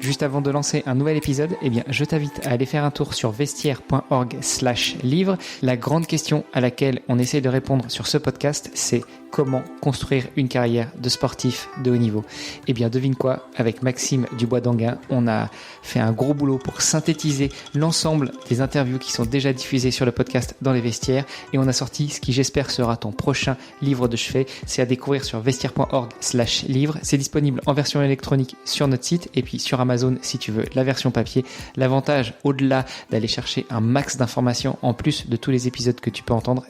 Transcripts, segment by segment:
Juste avant de lancer un nouvel épisode, je t'invite à aller faire un tour sur vestiaire.org/livre. La grande question à laquelle on essaie de répondre sur ce podcast, c'est comment construire une carrière de sportif de haut niveau. Devine quoi, avec Maxime Dubois-Danguin, on a fait un gros boulot pour synthétiser l'ensemble des interviews qui sont déjà diffusées sur le podcast dans les vestiaires et on a sorti ce qui j'espère sera ton prochain livre de chevet. C'est à découvrir sur vestiaire.org/livre. C'est disponible en version électronique sur notre site et puis sur Amazon si tu veux la version papier. L'avantage, au-delà d'aller chercher un max d'informations en plus de tous les épisodes que tu peux entendre,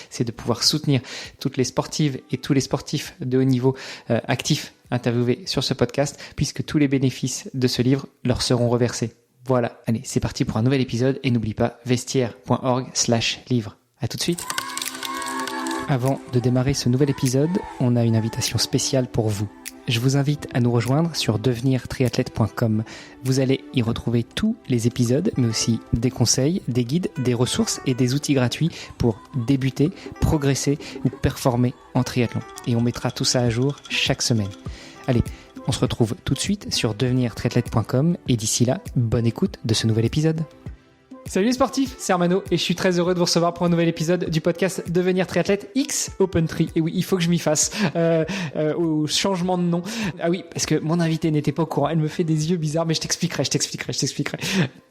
c'est de pouvoir soutenir toutes les sportives et tous les sportifs de haut niveau actifs interviewés sur ce podcast, puisque tous les bénéfices de ce livre leur seront reversés. Voilà, allez, c'est parti pour un nouvel épisode et n'oublie pas vestiaire.org/livre. À tout de suite. Avant de démarrer ce nouvel épisode, on a une invitation spéciale pour vous. Je vous invite à nous rejoindre sur devenirtriathlète.com. Vous allez y retrouver tous les épisodes, mais aussi des conseils, des guides, des ressources et des outils gratuits pour débuter, progresser ou performer en triathlon. Et on mettra tout ça à jour chaque semaine. Allez, on se retrouve tout de suite sur devenirtriathlète.com et d'ici là, bonne écoute de ce nouvel épisode. Salut les sportifs, c'est Armano et je suis très heureux de vous recevoir pour un nouvel épisode du podcast Devenir Triathlète X Opentree. Et oui, il faut que je m'y fasse au changement de nom. Ah oui, parce que mon invité n'était pas au courant, elle me fait des yeux bizarres, mais je t'expliquerai.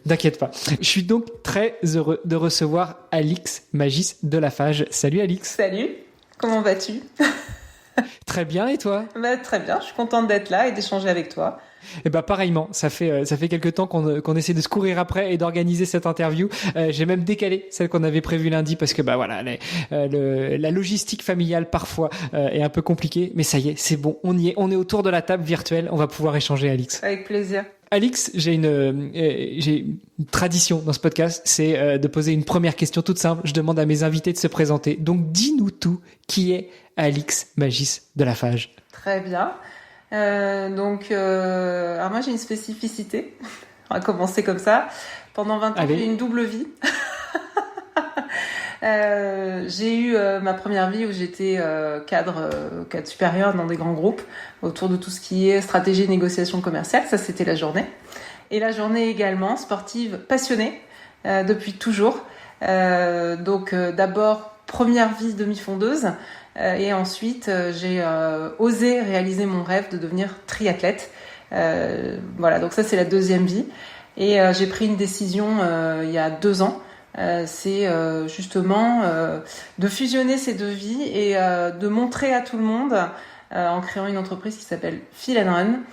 T'inquiète pas. Je suis donc très heureux de recevoir Alix Magis de Lafage. Salut Alix. Salut, comment vas-tu? Très bien, et toi? Très bien, je suis contente d'être là et d'échanger avec toi. Et pareillement, ça fait quelques temps qu'on essaie de se courir après et d'organiser cette interview. J'ai même décalé celle qu'on avait prévue lundi parce que la logistique familiale parfois est un peu compliquée, mais ça y est, c'est bon, on y est, on est autour de la table virtuelle, on va pouvoir échanger, Alix. Avec plaisir. Alix, j'ai une tradition dans ce podcast, c'est de poser une première question toute simple. Je demande à mes invités de se présenter. Donc dis-nous tout, qui est Alix Magis de Lafage? Très bien. Alors moi j'ai une spécificité, on va commencer comme ça. Pendant 20 ans, j'ai eu une double vie. J'ai eu ma première vie où j'étais cadre supérieur dans des grands groupes autour de tout ce qui est stratégie et négociation commerciale, ça c'était la journée. Et la journée également, sportive passionnée depuis toujours. D'abord, première vie demi-fondeuse. Et ensuite, j'ai osé réaliser mon rêve de devenir triathlète. Donc ça, c'est la deuxième vie. Et j'ai pris une décision il y a 2 ans. C'est justement de fusionner ces deux vies et de montrer à tout le monde, en créant une entreprise qui s'appelle Feel & Run,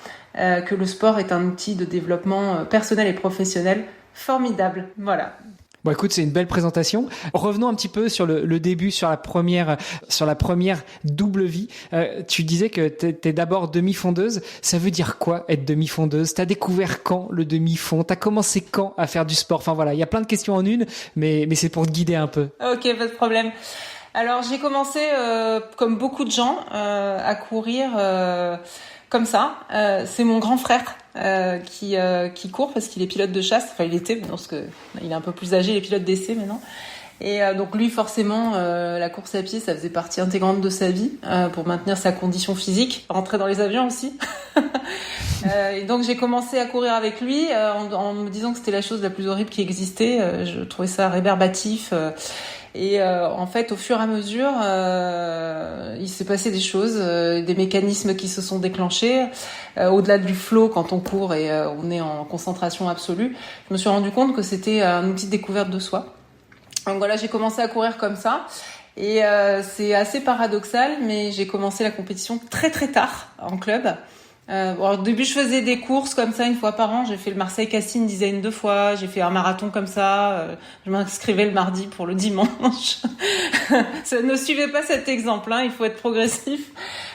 que le sport est un outil de développement personnel et professionnel formidable. Voilà. Bon, écoute, c'est une belle présentation. Revenons un petit peu sur le début, sur la première double vie. Tu disais que t'es d'abord demi-fondeuse. Ça veut dire quoi être demi-fondeuse? T'as découvert quand le demi-fond? T'as commencé quand à faire du sport? Enfin voilà, il y a plein de questions en une, mais c'est pour te guider un peu. Ok, pas de problème. Alors j'ai commencé, comme beaucoup de gens, à courir comme ça. C'est mon grand frère qui court parce qu'il est pilote de chasse. Enfin, il était, parce que il est un peu plus âgé, il est pilote d'essai maintenant. Et donc lui, forcément, la course à pied, ça faisait partie intégrante de sa vie pour maintenir sa condition physique, rentrer dans les avions aussi. Et donc j'ai commencé à courir avec lui en me disant que c'était la chose la plus horrible qui existait. Je trouvais ça rébarbatif. Et en fait, au fur et à mesure, il s'est passé des choses, des mécanismes qui se sont déclenchés. Au-delà du flow, quand on court et on est en concentration absolue, je me suis rendu compte que c'était un outil de découverte de soi. Donc voilà, j'ai commencé à courir comme ça. Et c'est assez paradoxal, mais j'ai commencé la compétition très très tard en club. Au début, je faisais des courses comme ça 1 fois par an. J'ai fait le Marseille-Cassines Design 2 fois. J'ai fait un marathon comme ça. Je m'inscrivais le mardi pour le dimanche. Ça ne suivait pas cet exemple, hein. Il faut être progressif.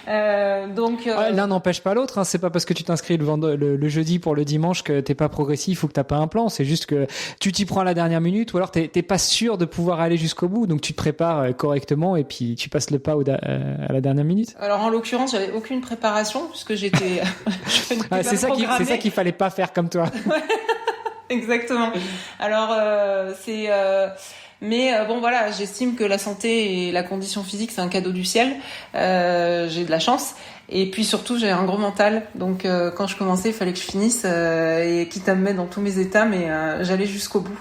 L'un n'empêche pas l'autre, hein. C'est pas parce que tu t'inscris le jeudi pour le dimanche que t'es pas progressif ou que t'as pas un plan. C'est juste que tu t'y prends à la dernière minute ou alors t'es pas sûr de pouvoir aller jusqu'au bout. Donc tu te prépares correctement et puis tu passes le pas à la dernière minute. Alors en l'occurrence, j'avais aucune préparation puisque j'étais c'est ça qu'il fallait pas faire comme toi. Exactement. Alors mais bon voilà, j'estime que la santé et la condition physique c'est un cadeau du ciel. J'ai de la chance Et puis surtout, j'ai un gros mental. Donc quand je commençais, il fallait que je finisse et quitte à me mettre dans tous mes états, mais j'allais jusqu'au bout.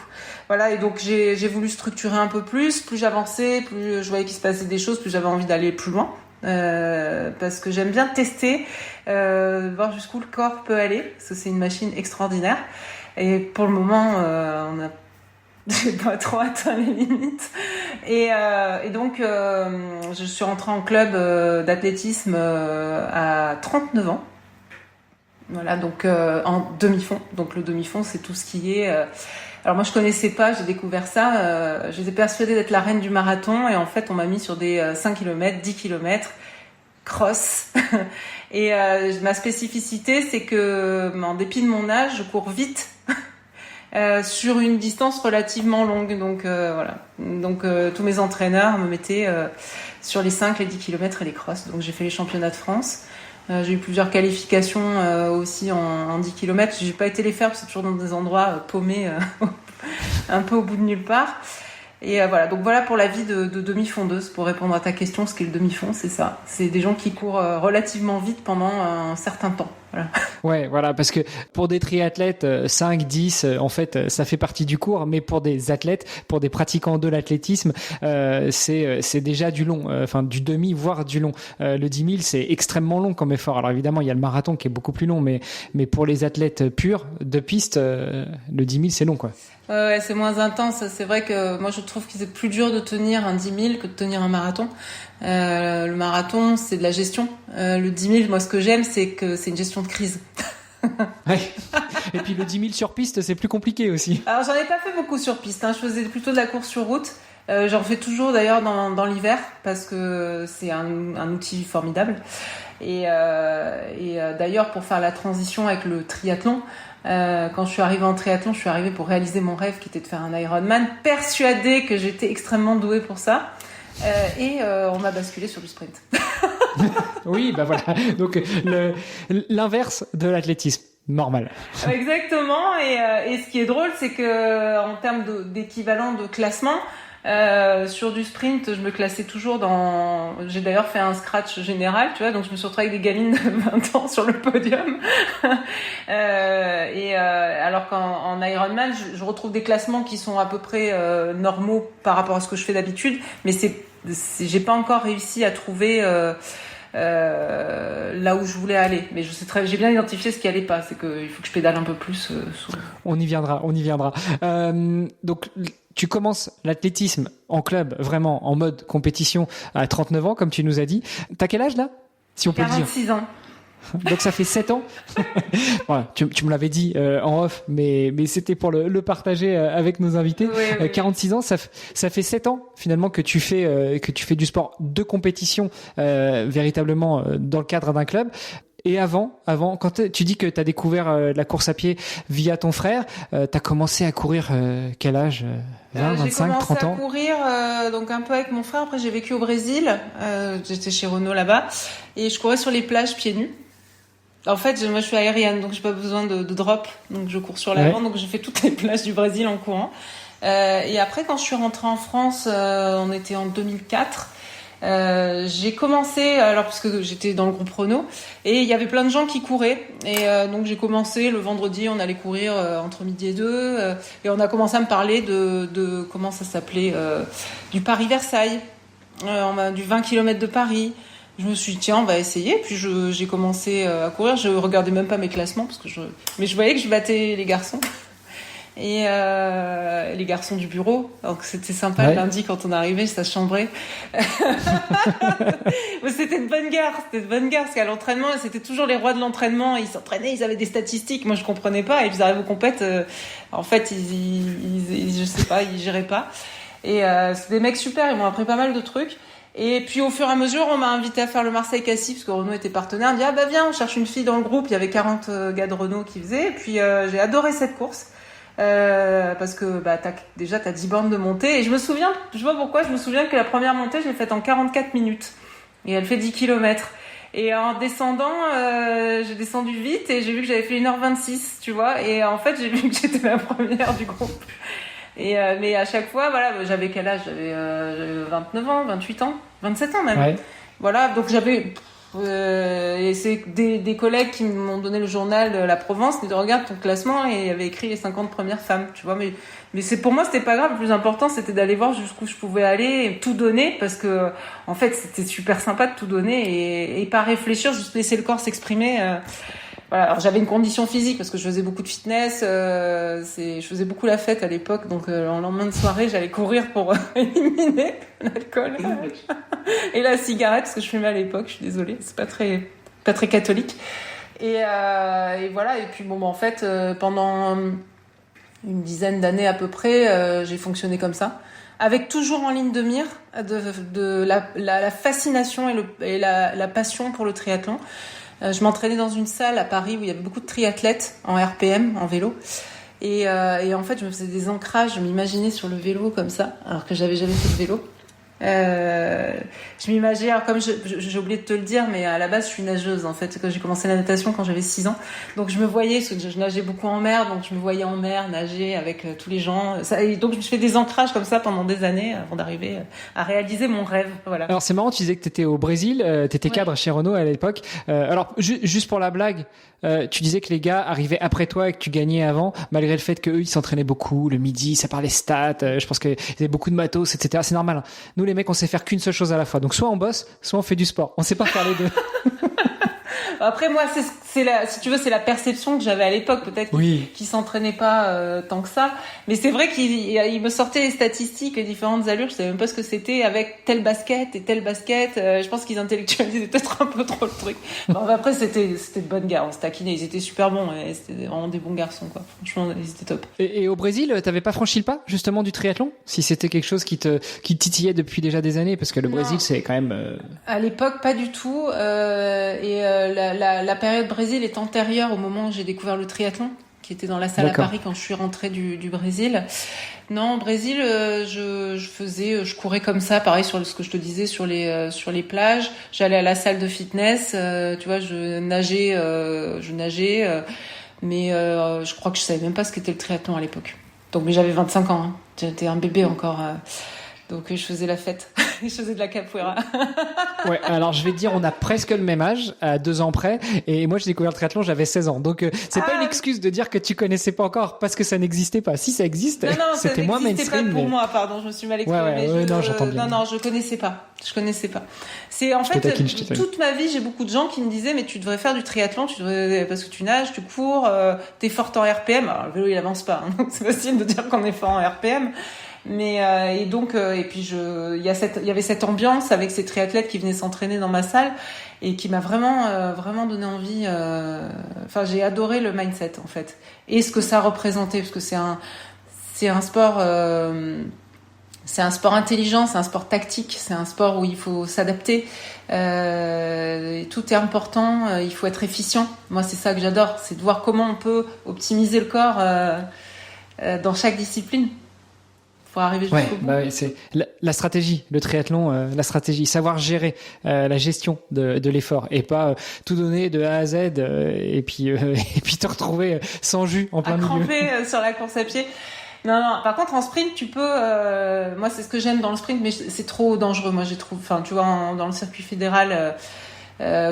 Voilà, et donc j'ai voulu structurer un peu plus j'avançais, plus je voyais qu'il se passait des choses, plus j'avais envie d'aller plus loin. Parce que j'aime bien tester, voir jusqu'où le corps peut aller, parce que c'est une machine extraordinaire. Et pour le moment, j'ai pas trop atteint les limites. Et donc, je suis rentrée en club d'athlétisme à 39 ans. Voilà, donc en demi-fond. Donc le demi-fond, c'est tout ce qui est... Alors moi, je connaissais pas, j'ai découvert ça. J'étais persuadée d'être la reine du marathon. Et en fait, on m'a mis sur des 5 km, 10 km, cross. Et ma spécificité, c'est que, en dépit de mon âge, je cours vite. Sur une distance relativement longue. Donc voilà. Donc tous mes entraîneurs me mettaient sur les 5, les 10 km et les crosses. Donc j'ai fait les championnats de France. J'ai eu plusieurs qualifications aussi en 10 km. J'ai pas été les faire parce que c'est toujours dans des endroits paumés, un peu au bout de nulle part. Et voilà, donc voilà pour la vie de demi-fondeuse. Pour répondre à ta question, ce qu'est le demi-fond, c'est ça. C'est des gens qui courent relativement vite pendant un certain temps. Voilà. Ouais, voilà, parce que pour des triathlètes, 5, 10, en fait, ça fait partie du cours, mais pour des athlètes, pour des pratiquants de l'athlétisme, c'est déjà du long, enfin du demi, voire du long. Le 10 000, c'est extrêmement long comme effort. Alors évidemment, il y a le marathon qui est beaucoup plus long, mais pour les athlètes purs de piste, le 10 000, c'est long, quoi. Ouais, c'est moins intense. C'est vrai que moi, je trouve que c'est plus dur de tenir un 10 000 que de tenir un marathon. Le marathon, c'est de la gestion. Le 10 000, moi, ce que j'aime, c'est que c'est une gestion de crise. Ouais. Et puis le 10 000 sur piste, c'est plus compliqué aussi. Alors, j'en ai pas fait beaucoup sur piste. Je faisais plutôt de la course sur route. J'en fais toujours d'ailleurs dans l'hiver parce que c'est un outil formidable. Et d'ailleurs, pour faire la transition avec le triathlon, quand je suis arrivée en triathlon, je suis arrivée pour réaliser mon rêve qui était de faire un Ironman, persuadée que j'étais extrêmement douée pour ça. On m'a basculé sur du sprint. Oui, bah voilà. Donc l'inverse de l'athlétisme. Normal. Exactement. Et ce qui est drôle, c'est que en termes d'équivalent de classement, sur du sprint, je me classais toujours dans... J'ai d'ailleurs fait un scratch général, tu vois, donc je me suis retrouvée avec des gamines de 20 ans sur le podium. Alors qu'en Ironman, je retrouve des classements qui sont à peu près normaux par rapport à ce que je fais d'habitude, mais j'ai pas encore réussi à trouver... là où je voulais aller, mais j'ai bien identifié ce qui allait pas, c'est qu'il faut que je pédale un peu plus. On y viendra. Donc tu commences l'athlétisme en club, vraiment en mode compétition à 39 ans, comme tu nous as dit. T'as quel âge là, si on peut le dire? 46 ans. Donc ça fait 7 ans. Voilà, tu me l'avais dit en off, mais c'était pour le partager avec nos invités. Oui. 46 ans, ça fait 7 ans finalement que tu fais du sport de compétition véritablement dans le cadre d'un club. Et avant, quand tu dis que tu as découvert la course à pied via ton frère, tu as commencé à courir quel âge? 20, 25, 30 ans? J'ai commencé à courir donc un peu avec mon frère. Après, j'ai vécu au Brésil. J'étais chez Renault là-bas. Et je courais sur les plages pieds nus. En fait, moi, je suis aérienne, donc j'ai pas besoin de drop. Donc, je cours sur l'avant. Ouais. Donc, j'ai fait toutes les plages du Brésil en courant. Et après, quand je suis rentrée en France, on était en 2004. J'ai commencé, alors parce que j'étais dans le groupe Renault, et il y avait plein de gens qui couraient. Et donc, j'ai commencé le vendredi, on allait courir entre midi et 2. Et on a commencé à me parler de comment ça s'appelait, du Paris-Versailles, du 20 km de Paris. Je me suis dit, tiens, on va essayer. Puis j'ai commencé à courir. Je regardais même pas mes classements, mais je voyais que je battais les garçons. Et les garçons du bureau. Donc c'était sympa, ouais. Lundi, quand on arrivait, ça chambrait. C'était de bonne guerre. Parce qu'à l'entraînement, c'était toujours les rois de l'entraînement. Ils s'entraînaient, ils avaient des statistiques. Moi, je comprenais pas. Et puis, ils arrivent aux compètes. En fait, je sais pas, ils géraient pas. Et c'est des mecs super. Ils m'ont appris pas mal de trucs. Et puis au fur et à mesure, on m'a invité à faire le Marseille-Cassis parce que Renault était partenaire. On me dit viens, on cherche une fille dans le groupe. Il y avait 40 gars de Renault qui faisaient. Et puis j'ai adoré cette course parce que t'as 10 bornes de montée. Et je sais pas pourquoi, je me souviens que la première montée, je l'ai faite en 44 minutes. Et elle fait 10 km. Et en descendant, j'ai descendu vite et j'ai vu que j'avais fait 1h26, tu vois. Et en fait, j'ai vu que j'étais la première du groupe. Mais à chaque fois, voilà, j'avais quel âge? J'avais 29 ans, 28 ans, 27 ans même. Ouais. Voilà, donc j'avais Et c'est des collègues qui m'ont donné le journal de la Provence, ils disent regarde ton classement et il y avait écrit les 50 premières femmes, tu vois. Mais c'est pour moi c'était pas grave, le plus important c'était d'aller voir jusqu'où je pouvais aller et tout donner parce que en fait c'était super sympa de tout donner et pas réfléchir, juste laisser le corps s'exprimer. Voilà, alors j'avais une condition physique parce que je faisais beaucoup de fitness, je faisais beaucoup la fête à l'époque, donc le lendemain de soirée j'allais courir pour éliminer l'alcool et la cigarette parce que je fumais à l'époque. Je suis désolée, c'est pas très catholique. Et voilà. Et puis en fait pendant une dizaine d'années à peu près, j'ai fonctionné comme ça, avec toujours en ligne de mire de la fascination et la passion pour le triathlon. Je m'entraînais dans une salle à Paris où il y avait beaucoup de triathlètes en RPM, en vélo. Et en fait, je me faisais des ancrages, je m'imaginais sur le vélo comme ça, alors que j'avais jamais fait de vélo. Je m'imaginais, alors comme j'ai oublié de te le dire, mais à la base, je suis nageuse, en fait. J'ai commencé la natation quand j'avais 6 ans. Donc, je me voyais, parce que je nageais beaucoup en mer, donc je me voyais en mer, nager avec tous les gens. Et donc, je me suis fait des ancrages comme ça pendant des années avant d'arriver à réaliser mon rêve. Voilà. Alors, c'est marrant, tu disais que t'étais au Brésil, t'étais cadre chez Renault à l'époque. Alors, juste pour la blague, tu disais que les gars arrivaient après toi et que tu gagnais avant, malgré le fait qu'eux, ils s'entraînaient beaucoup, le midi, ça parlait stats, je pense qu'ils avaient beaucoup de matos, etc. C'est normal. Nous, les mecs, on sait faire qu'une seule chose à la fois. Donc, soit on bosse, soit on fait du sport. On sait pas faire les deux. Après, moi, si tu veux, c'est la perception que j'avais à l'époque, peut-être, qui s'entraînait pas tant que ça. Mais c'est vrai qu'il me sortait les statistiques, les différentes allures. Je savais même pas ce que c'était avec telle basket et telle basket. Je pense qu'ils intellectualisaient peut-être un peu trop le truc. Bon, après, c'était de bonnes gars. On se taquinait. Ils étaient super bons. Et c'était vraiment des bons garçons, quoi. Franchement, ils étaient top. Et au Brésil, t'avais pas franchi le pas, justement, du triathlon? Si c'était quelque chose qui te titillait depuis déjà des années, parce que le Brésil, c'est quand même... À l'époque, pas du tout. La période Brésil est antérieure au moment où j'ai découvert le triathlon, qui était dans la salle à Paris quand je suis rentrée du Brésil. Non, au Brésil, je courais comme ça, pareil sur ce que je te disais sur les plages. J'allais à la salle de fitness, tu vois, je nageais, mais je crois que je savais même pas ce qu'était le triathlon à l'époque. Donc, mais j'avais 25 ans, hein. J'étais un bébé encore. Donc je faisais la fête, je faisais de la capoeira. Ouais, alors je vais te dire, on a presque le même âge, à 2 ans près, et moi j'ai découvert le triathlon, j'avais 16 ans. Donc c'est pas une excuse de dire que tu connaissais pas encore parce que ça n'existait pas. Si ça existe, non, c'était moins mainstream. C'était pas pour moi, pardon, je me suis mal exprimée. Non, j'entends bien. Non, je connaissais pas. C'est en fait toute ma vie, j'ai beaucoup de gens qui me disaient mais tu devrais faire du triathlon, parce que tu nages, tu cours, t'es forte en RPM. Alors le vélo il avance pas, hein, donc c'est facile de dire qu'on est fort en RPM. Mais et puis il y avait cette ambiance avec ces triathlètes qui venaient s'entraîner dans ma salle et qui m'a vraiment donné envie. Enfin, j'ai adoré le mindset en fait et ce que ça représentait, parce que c'est un sport intelligent, c'est un sport tactique, c'est un sport où il faut s'adapter. Et tout est important, il faut être efficient. Moi, c'est ça que j'adore, c'est de voir comment on peut optimiser le corps dans chaque discipline. Faut arriver jusqu'au bout. C'est la stratégie, le triathlon, la stratégie, savoir gérer la gestion de l'effort et pas tout donner de A à Z et puis te retrouver sans jus en plein milieu. Cramper sur la course à pied. Non. Par contre, en sprint, tu peux. Moi, c'est ce que j'aime dans le sprint, mais c'est trop dangereux. Moi, j'ai trouvé. Enfin, tu vois, dans le circuit fédéral.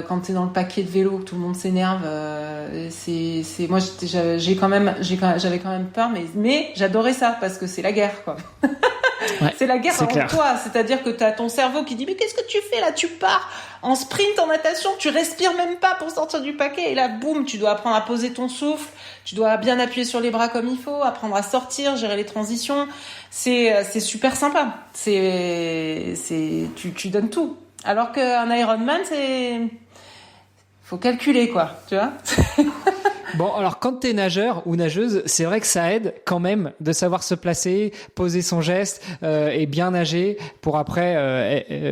Quand t'es dans le paquet de vélo, que tout le monde s'énerve, moi j'avais quand même peur, mais j'adorais ça parce que c'est la guerre, quoi. Ouais, c'est la guerre avant toi, c'est-à-dire que t'as ton cerveau qui dit mais qu'est-ce que tu fais là, tu pars en sprint, en natation, tu respires même pas pour sortir du paquet et là boum, tu dois apprendre à poser ton souffle, tu dois bien appuyer sur les bras comme il faut, apprendre à sortir, gérer les transitions, c'est super sympa, tu donnes tout. Alors qu'un Ironman, faut calculer, quoi, tu vois. Bon, alors quand t'es nageur ou nageuse, c'est vrai que ça aide quand même de savoir se placer, poser son geste et bien nager pour après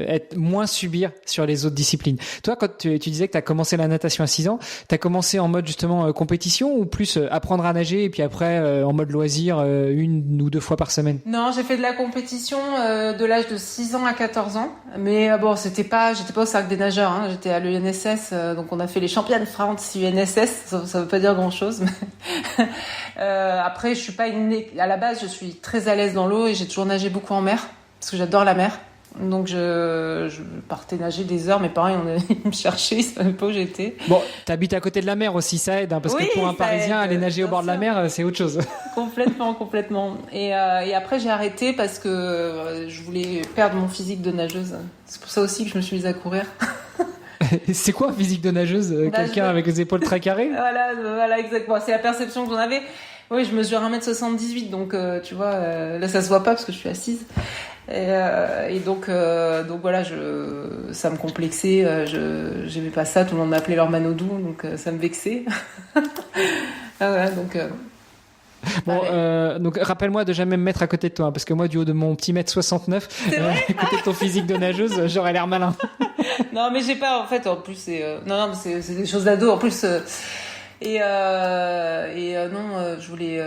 être moins subir sur les autres disciplines. Toi, quand tu disais que t'as commencé la natation à 6 ans, t'as commencé en mode justement compétition ou plus apprendre à nager et puis après en mode loisir 1 ou 2 fois par semaine? Non, j'ai fait de la compétition de l'âge de 6 ans à 14 ans. Mais bon, j'étais pas au cercle des nageurs, hein. J'étais à l'UNSS, donc on a fait les championnes France UNSS, ça veut pas dire grand chose, mais après je suis pas à la base je suis très à l'aise dans l'eau et j'ai toujours nagé beaucoup en mer parce que j'adore la mer. Donc je partais nager des heures, mes parents ils me cherchaient, ils savaient pas où j'étais. Bon, t'habites à côté de la mer aussi, ça aide, hein, parce que pour un Parisien, aller nager au bord de la mer, c'est autre chose. Complètement. Et après j'ai arrêté parce que je voulais perdre mon physique de nageuse. C'est pour ça aussi que je me suis mise à courir. C'est quoi un physique de nageuse? Quelqu'un avec les épaules très carrées? Voilà, exactement. C'est la perception que j'en avais. Oui, je mesure 1m78, donc tu vois, là ça se voit pas parce que je suis assise. Et donc voilà, ça me complexait, j'aimais pas ça, tout le monde m'appelait leur Manodou, donc ça me vexait. Bon, donc rappelle-moi de jamais me mettre à côté de toi, hein, parce que moi, du haut de mon petit mètre 69, à côté de ton physique de nageuse, j'aurais l'air malin. Non, mais j'ai pas, en fait, en plus, non, mais c'est des choses d'ado, en plus. Je voulais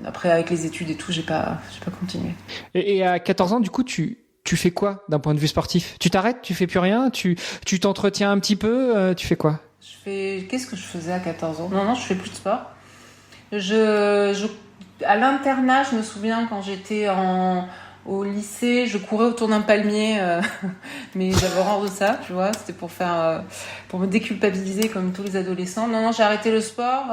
après avec les études et tout, j'ai pas continué. Et à 14 ans, du coup, tu fais quoi d'un point de vue sportif? Tu t'arrêtes, tu fais plus rien, tu t'entretiens un petit peu, tu fais quoi? Qu'est-ce que je faisais à 14 ans? Non, je fais plus de sport. À l'internat, je me souviens quand j'étais au lycée, je courais autour d'un palmier, mais j'avais horreur de ça, tu vois. C'était pour me déculpabiliser comme tous les adolescents. Non, j'ai arrêté le sport,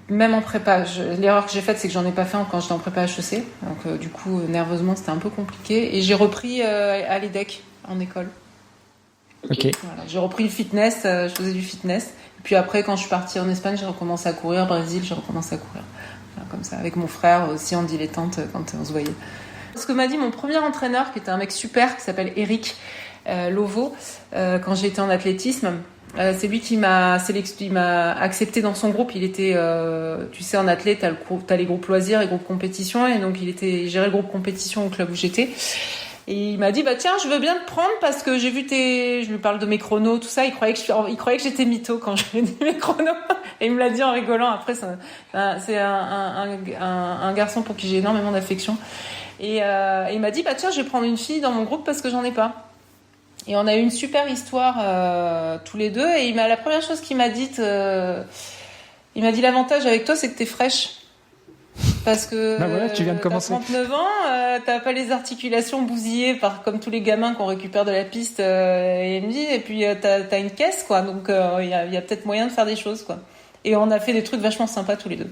même en prépa. L'erreur que j'ai faite, c'est que j'en ai pas fait quand j'étais en prépa HEC. Donc du coup, nerveusement, c'était un peu compliqué. Et j'ai repris à l'EDEC en école. Ok. Voilà, j'ai repris le fitness, je faisais du fitness. Et puis après, quand je suis partie en Espagne, j'ai recommencé à courir. Brésil, j'ai recommencé à courir. Voilà, comme ça, avec mon frère aussi en dilettante quand on se voyait. Ce que m'a dit mon premier entraîneur, qui était un mec super, qui s'appelle Eric Lovo, quand j'étais en athlétisme, c'est lui qui m'a accepté dans son groupe. Il était, tu sais, en athlète, t'as les groupes loisirs et groupes compétition, et donc il gérait le groupe compétition au club où j'étais. Et il m'a dit, bah tiens, je veux bien te prendre parce que j'ai vu je lui parle de mes chronos, tout ça. Il croyait que j'étais mytho quand je lui ai dit mes chronos. Et il me l'a dit en rigolant. Après, c'est un garçon pour qui j'ai énormément d'affection. Et il m'a dit, bah tiens, je vais prendre une fille dans mon groupe parce que j'en ai pas. Et on a eu une super histoire tous les deux. Et la première chose qu'il m'a dite, il m'a dit, l'avantage avec toi, c'est que t'es fraîche. Parce que voilà, tu viens de commencer. T'as 39 ans, t'as pas les articulations bousillées comme tous les gamins qu'on récupère de la piste et puis t'as une caisse, quoi. Donc il y a peut-être moyen de faire des choses, quoi. Et on a fait des trucs vachement sympas tous les deux.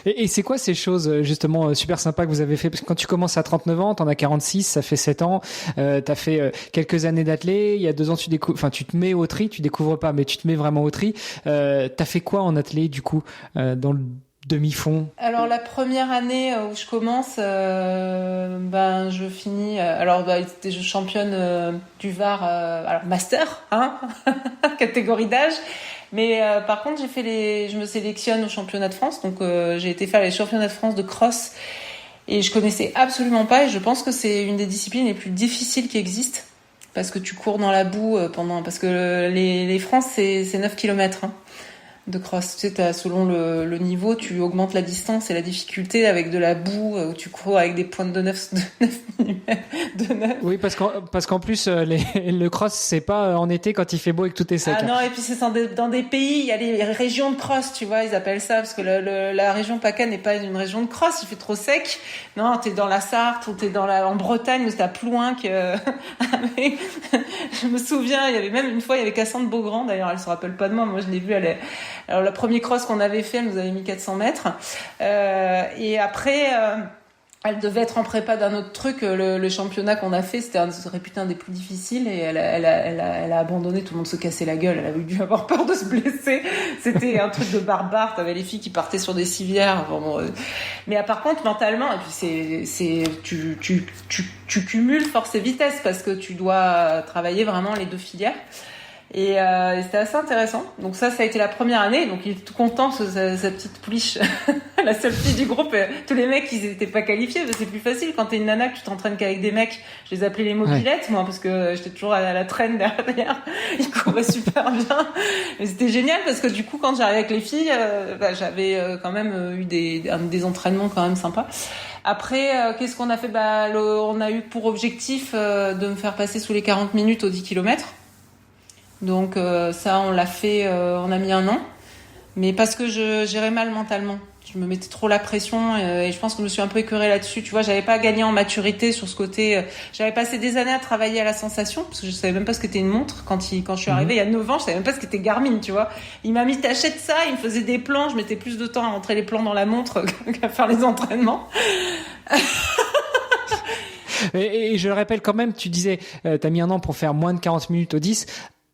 Et c'est quoi ces choses justement super sympas que vous avez fait? Parce que quand tu commences à 39 ans, t'en as 46, ça fait 7 ans, t'as fait quelques années d'athlé, il y a 2 ans tu te mets au tri, tu découvres pas, mais tu te mets vraiment au tri. T'as fait quoi en athlé du coup dans le demi-fond? Alors la première année où je commence, je finis. Je championne du Var, alors master, hein, catégorie d'âge. Mais par contre, je me sélectionne au championnat de France. Donc j'ai été faire les championnats de France de cross et je connaissais absolument pas. Et je pense que c'est une des disciplines les plus difficiles qui existent parce que tu cours dans la boue parce que les France c'est 9 km. Hein. De cross, tu sais, selon le niveau, tu augmentes la distance et la difficulté avec de la boue où tu cours avec des pointes de 9 mm. Oui, parce qu'en plus, le cross, c'est pas en été quand il fait beau et que tout est sec. Ah non, et puis c'est dans des pays, il y a les régions de cross, tu vois, ils appellent ça, parce que la région PACA n'est pas une région de cross, il fait trop sec. Non, t'es dans la Sarthe ou t'es en Bretagne où c'est à plus loin que... Je me souviens, il y avait même une fois, il y avait Cassandre Beaugrand, d'ailleurs, elle se rappelle pas de moi je l'ai vue, alors, le premier cross qu'on avait fait, elle nous avait mis 400 mètres. Et après, elle devait être en prépa d'un autre truc. Le championnat qu'on a fait, c'était réputé un des plus difficiles. Et elle a abandonné. Tout le monde se cassait la gueule. Elle avait dû avoir peur de se blesser. C'était un truc de barbare. T'avais les filles qui partaient sur des civières. Mais par contre, mentalement, et puis tu cumules force et vitesse parce que tu dois travailler vraiment les deux filières. Et c'était assez intéressant. Donc ça a été la première année. Donc il est tout content, sa petite pouliche, la seule fille du groupe. Tous les mecs, ils étaient pas qualifiés. C'est plus facile quand t'es une nana que tu t'entraînes qu'avec des mecs. Je les appelais les mobilettes, moi, parce que j'étais toujours à la traîne derrière. Ils couraient super bien. Mais c'était génial parce que du coup, quand j'arrivais avec les filles, j'avais quand même eu des entraînements quand même sympas. Après, qu'est-ce qu'on a fait? On a eu pour objectif de me faire passer sous les 40 minutes aux 10 km. Donc ça, on l'a fait, on a mis 1 an. Mais parce que je gérais mal mentalement. Je me mettais trop la pression et je pense que je me suis un peu écœurée là-dessus. Tu vois, j'avais pas gagné en maturité sur ce côté. J'avais passé des années à travailler à la sensation parce que je savais même pas ce qu'était une montre quand je suis arrivée il y a 9 ans. Je savais même pas ce qu'était Garmin, tu vois. Il m'a mis t'achètes ça, il me faisait des plans. Je mettais plus de temps à rentrer les plans dans la montre qu'à faire les entraînements. Et je le rappelle quand même, tu disais, t'as mis un an pour faire moins de 40 minutes au 10.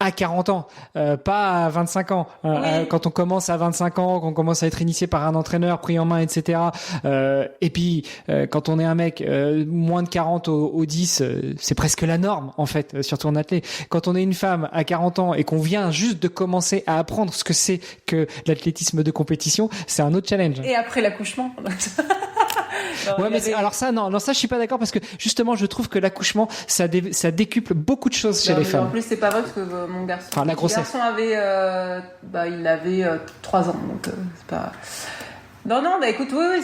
À 40 ans, pas à 25 ans. Oui. Quand on commence à 25 ans, qu'on commence à être initié par un entraîneur, pris en main, etc. Et puis, quand on est un mec, moins de 40 au 10, c'est presque la norme, en fait, surtout en athlète. Quand on est une femme à 40 ans et qu'on vient juste de commencer à apprendre ce que c'est que l'athlétisme de compétition, c'est un autre challenge. Et après l'accouchement. Non, ouais, mais alors ça, non, ça, je suis pas d'accord parce que justement, je trouve que l'accouchement, ça décuple beaucoup de choses chez les femmes. En plus, c'est pas vrai parce que mon garçon, enfin, la grossesse. Mon garçon avait, il avait 3 ans, donc c'est pas. Non, bah écoute, oui,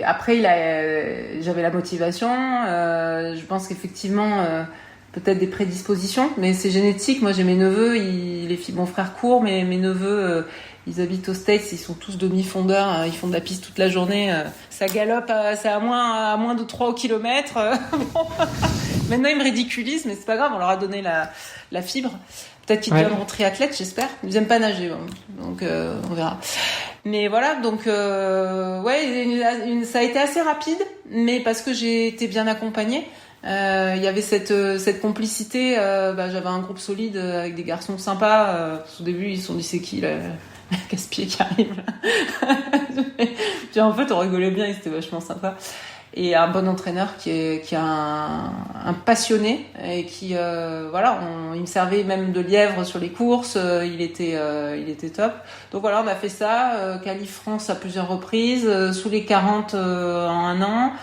après, j'avais la motivation. Je pense qu'effectivement, peut-être des prédispositions, mais c'est génétique. Moi, j'ai mes neveux, mon frère court, mais mes neveux. Ils habitent aux States, ils sont tous demi-fondeurs, ils font de la piste toute la journée, ça galope, c'est à moins de 3 km. Bon. Maintenant, ils me ridiculisent, mais c'est pas grave, on leur a donné la fibre. Peut-être qu'ils deviendront triathlètes, j'espère. Ils aiment pas nager, donc on verra. Mais voilà, donc ça a été assez rapide, mais parce que j'ai été bien accompagnée. Il y avait cette complicité. J'avais un groupe solide avec des garçons sympas. Au début, ils se sont dit c'est qui là, casse-pied qui arrive. Puis en fait, on rigolait bien, c'était vachement sympa. Et un bon entraîneur qui a un passionné et qui il me servait même de lièvre sur les courses. Il était top. Donc voilà, on a fait ça. Qualif France à plusieurs reprises, sous les 40 en un an.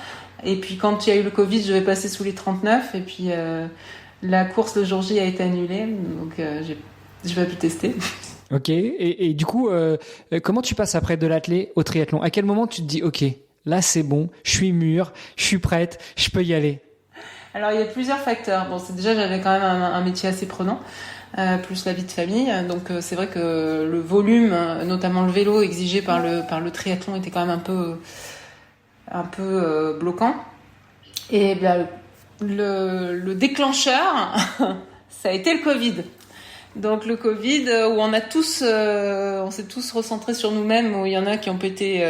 Et puis quand il y a eu le Covid, je vais passer sous les 39. Et puis la course le jour J a été annulée, donc j'ai pas pu tester. Ok. Et du coup, comment tu passes après de l'athlé au triathlon ? À quel moment tu te dis, ok, là c'est bon, je suis mûre, je suis prête, je peux y aller ? Alors il y a plusieurs facteurs. Bon, déjà j'avais quand même un métier assez prenant, plus la vie de famille. Donc c'est vrai que le volume, notamment le vélo exigé par le triathlon, était quand même un peu bloquant. Et bien le déclencheur, ça a été le Covid. Donc le Covid, où on s'est tous recentrés sur nous-mêmes, où il y en a qui ont pété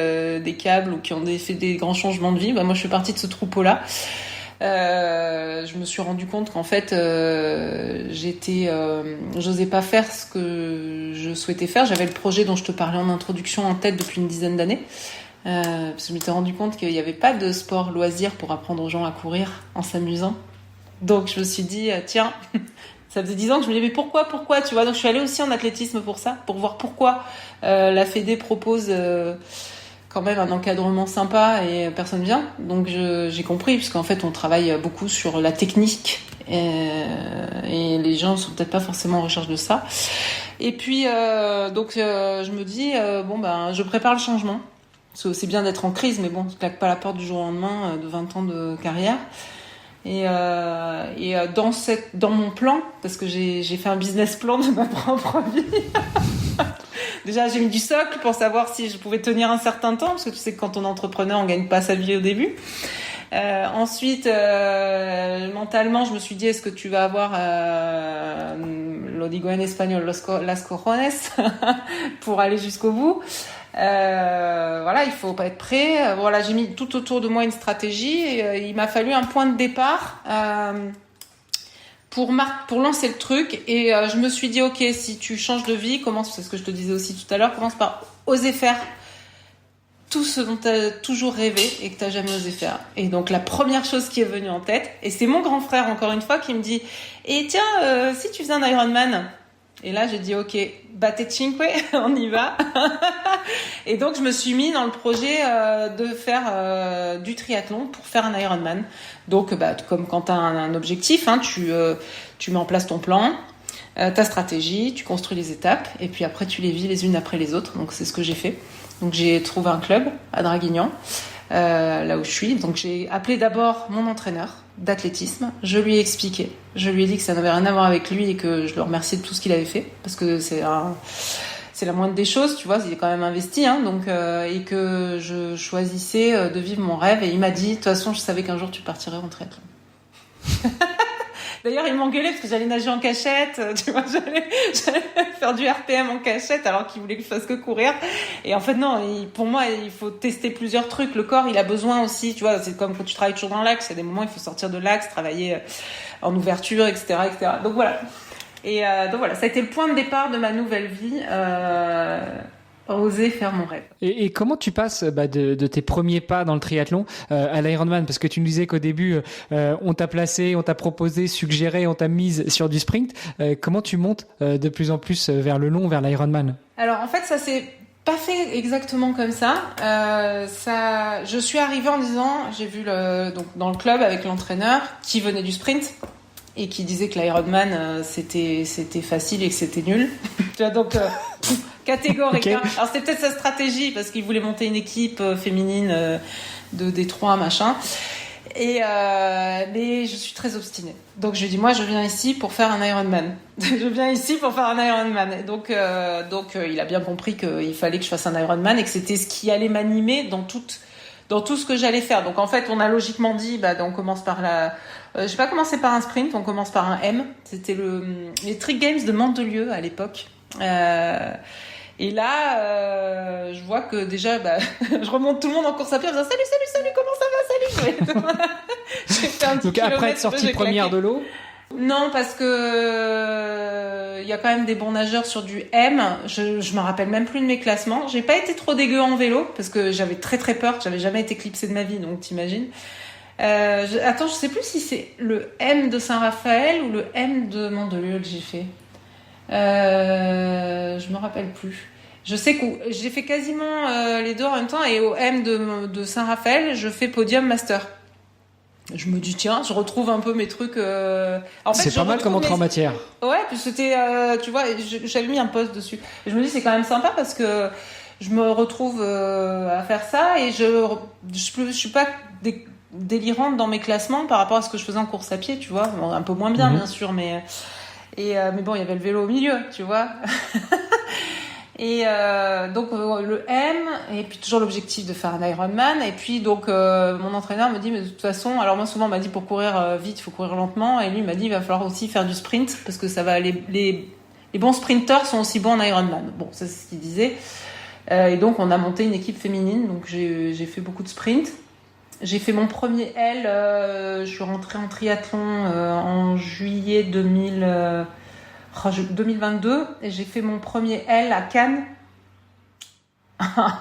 des câbles ou qui ont fait des grands changements de vie. Moi, je fais partie de ce troupeau-là. Je me suis rendu compte qu'en fait, j'osais pas faire ce que je souhaitais faire. J'avais le projet dont je te parlais en introduction en tête depuis une dizaine d'années. Parce que je m'étais rendu compte qu'il n'y avait pas de sport loisir pour apprendre aux gens à courir en s'amusant. Donc je me suis dit, tiens, ça faisait 10 ans que je me disais, mais pourquoi, tu vois. Donc je suis allée aussi en athlétisme pour ça, pour voir pourquoi la Fédé propose quand même un encadrement sympa et personne vient. Donc j'ai compris, puisqu'en fait on travaille beaucoup sur la technique et les gens sont peut-être pas forcément en recherche de ça. Et puis je me dis, je prépare le changement. C'est aussi bien d'être en crise, mais bon, je claque pas la porte du jour au lendemain de 20 ans de carrière. Et dans mon plan, parce que j'ai fait un business plan de ma propre vie. Déjà, j'ai mis du socle pour savoir si je pouvais tenir un certain temps, parce que tu sais que quand on est entrepreneur, on gagne pas sa vie au début. Ensuite, mentalement, je me suis dit, est-ce que tu vas avoir lo digo en espagnol, las cojones pour aller jusqu'au bout. Il faut pas être prêt. J'ai mis tout autour de moi une stratégie et il m'a fallu un point de départ pour lancer le truc. Et je me suis dit, ok, si tu changes de vie, c'est ce que je te disais aussi tout à l'heure, commence par oser faire tout ce dont tu as toujours rêvé et que tu n'as jamais osé faire. Et donc la première chose qui est venue en tête, et c'est mon grand frère encore une fois qui me dit, et tiens, si tu faisais un Ironman. Et là, j'ai dit, ok, batte cinque, on y va. Et donc, je me suis mis dans le projet de faire du triathlon pour faire un Ironman. Donc, comme quand tu as un objectif, tu mets en place ton plan, ta stratégie, tu construis les étapes, et puis après, tu les vis les unes après les autres. Donc, c'est ce que j'ai fait. Donc, j'ai trouvé un club à Draguignan, là où je suis. Donc, j'ai appelé d'abord mon entraîneur d'athlétisme. Je lui ai expliqué. Je lui ai dit que ça n'avait rien à voir avec lui et que je le remerciais de tout ce qu'il avait fait, parce que c'est c'est la moindre des choses, tu vois, il est quand même investi, hein, donc et que je choisissais de vivre mon rêve. Et il m'a dit, de toute façon, je savais qu'un jour tu partirais en triathlon. D'ailleurs, il m'engueulait parce que j'allais nager en cachette, tu vois, j'allais faire du RPM en cachette alors qu'il voulait que je fasse que courir. Et en fait, non, pour moi, il faut tester plusieurs trucs. Le corps, il a besoin aussi, tu vois, c'est comme quand tu travailles toujours dans l'axe, il y a des moments, il faut sortir de l'axe, travailler en ouverture, etc., etc. Donc voilà. Et donc voilà, ça a été le point de départ de ma nouvelle vie. Oser faire mon rêve. Et comment tu passes de tes premiers pas dans le triathlon à l'Ironman? Parce que tu nous disais qu'au début, on t'a placé, on t'a proposé, suggéré, on t'a mise sur du sprint. Comment tu montes de plus en plus vers le long, vers l'Ironman? Alors en fait, ça s'est pas fait exactement comme ça. Je suis arrivée en disant, j'ai vu donc dans le club avec l'entraîneur qui venait du sprint et qui disait que l'Ironman c'était facile et que c'était nul. Tu vois, donc catégorique. Okay. Hein. Alors c'était peut-être sa stratégie parce qu'il voulait monter une équipe féminine de Détroit, machin. Mais je suis très obstinée. Donc je lui dis, moi je viens ici pour faire un Ironman. Je viens ici pour faire un Ironman. Et donc il a bien compris qu'il fallait que je fasse un Ironman et que c'était ce qui allait m'animer dans tout ce que j'allais faire. Donc en fait, on a logiquement dit, on commence par je vais pas commencer par un sprint, on commence par un M. C'était les Trick Games de Mandelieu à l'époque. Et là, je vois que déjà, je remonte tout le monde en course à pied en disant salut, comment ça va, salut. J'ai fait un petit donc après être sortie première de l'eau. Non, parce que y a quand même des bons nageurs sur du M. Je me rappelle même plus de mes classements. J'ai pas été trop dégueu en vélo parce que j'avais très très peur. J'avais jamais été clipsée de ma vie, donc t'imagines. Attends, je sais plus si c'est le M de Saint-Raphaël ou le M de Mandelieu que j'ai fait. Je me rappelle plus. Je sais que j'ai fait quasiment les deux en même temps et au M de Saint-Raphaël, je fais podium master. Je me dis tiens, je retrouve un peu mes trucs. En fait, c'est pas mal comme entrée en matière. Ouais, puis c'était, tu vois, j'avais mis un post dessus. Et je me dis c'est quand même sympa parce que je me retrouve à faire ça et je suis pas délirante dans mes classements par rapport à ce que je faisais en course à pied, tu vois, un peu moins bien bien sûr, mais bon, il y avait le vélo au milieu, tu vois. Et donc le M, et puis toujours l'objectif de faire un Ironman. Et puis donc mon entraîneur me dit, mais de toute façon, alors moi souvent on m'a dit pour courir vite, il faut courir lentement. Et lui il m'a dit, il va falloir aussi faire du sprint parce que ça va les bons sprinteurs sont aussi bons en Ironman. Bon, ça c'est ce qu'il disait. Et donc on a monté une équipe féminine. Donc j'ai fait beaucoup de sprint. J'ai fait mon premier L. Je suis rentrée en triathlon en juillet 2022 et j'ai fait mon premier L à Cannes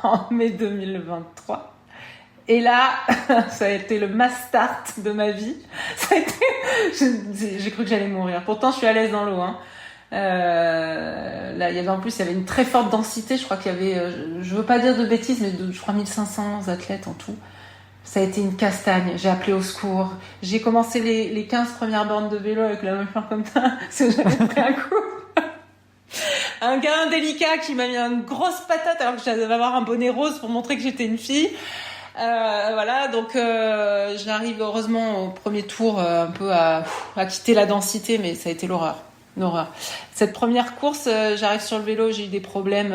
en mai 2023 et là ça a été le mass start de ma vie. Ça a été... j'ai cru que j'allais mourir, pourtant je suis à l'aise dans l'eau, hein. Là il y avait une très forte densité, je crois qu'il y avait je veux pas dire de bêtises mais je crois 1500 athlètes en tout. Ça a été une castagne, j'ai appelé au secours. J'ai commencé les 15 premières bornes de vélo avec la même fleur comme ça, parce que j'avais pris un coup. Un gars indélicat qui m'a mis une grosse patate alors que j'allais avoir un bonnet rose pour montrer que j'étais une fille. Voilà, donc j'arrive heureusement au premier tour un peu à quitter la densité, mais ça a été l'horreur. Cette première course, j'arrive sur le vélo, j'ai eu des problèmes,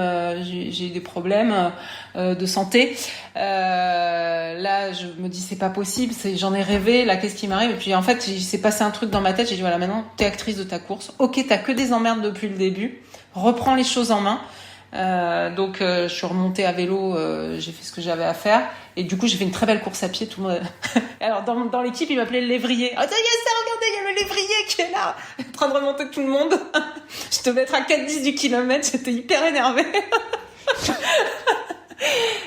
de santé. Là, je me dis c'est pas possible, j'en ai rêvé. Là, qu'est-ce qui m'arrive? Et puis en fait, il s'est passé un truc dans ma tête. J'ai dit voilà, maintenant t'es actrice de ta course. Ok, t'as que des emmerdes depuis le début. Reprends les choses en main. Donc je suis remontée à vélo, j'ai fait ce que j'avais à faire et du coup j'ai fait une très belle course à pied. Tout le monde... Alors dans l'équipe il m'appelait le lévrier. Oh ça y est, regardez, il y a le lévrier qui est là en train de remonter tout le monde. Je devais être à 4-10 du kilomètre, j'étais hyper énervée.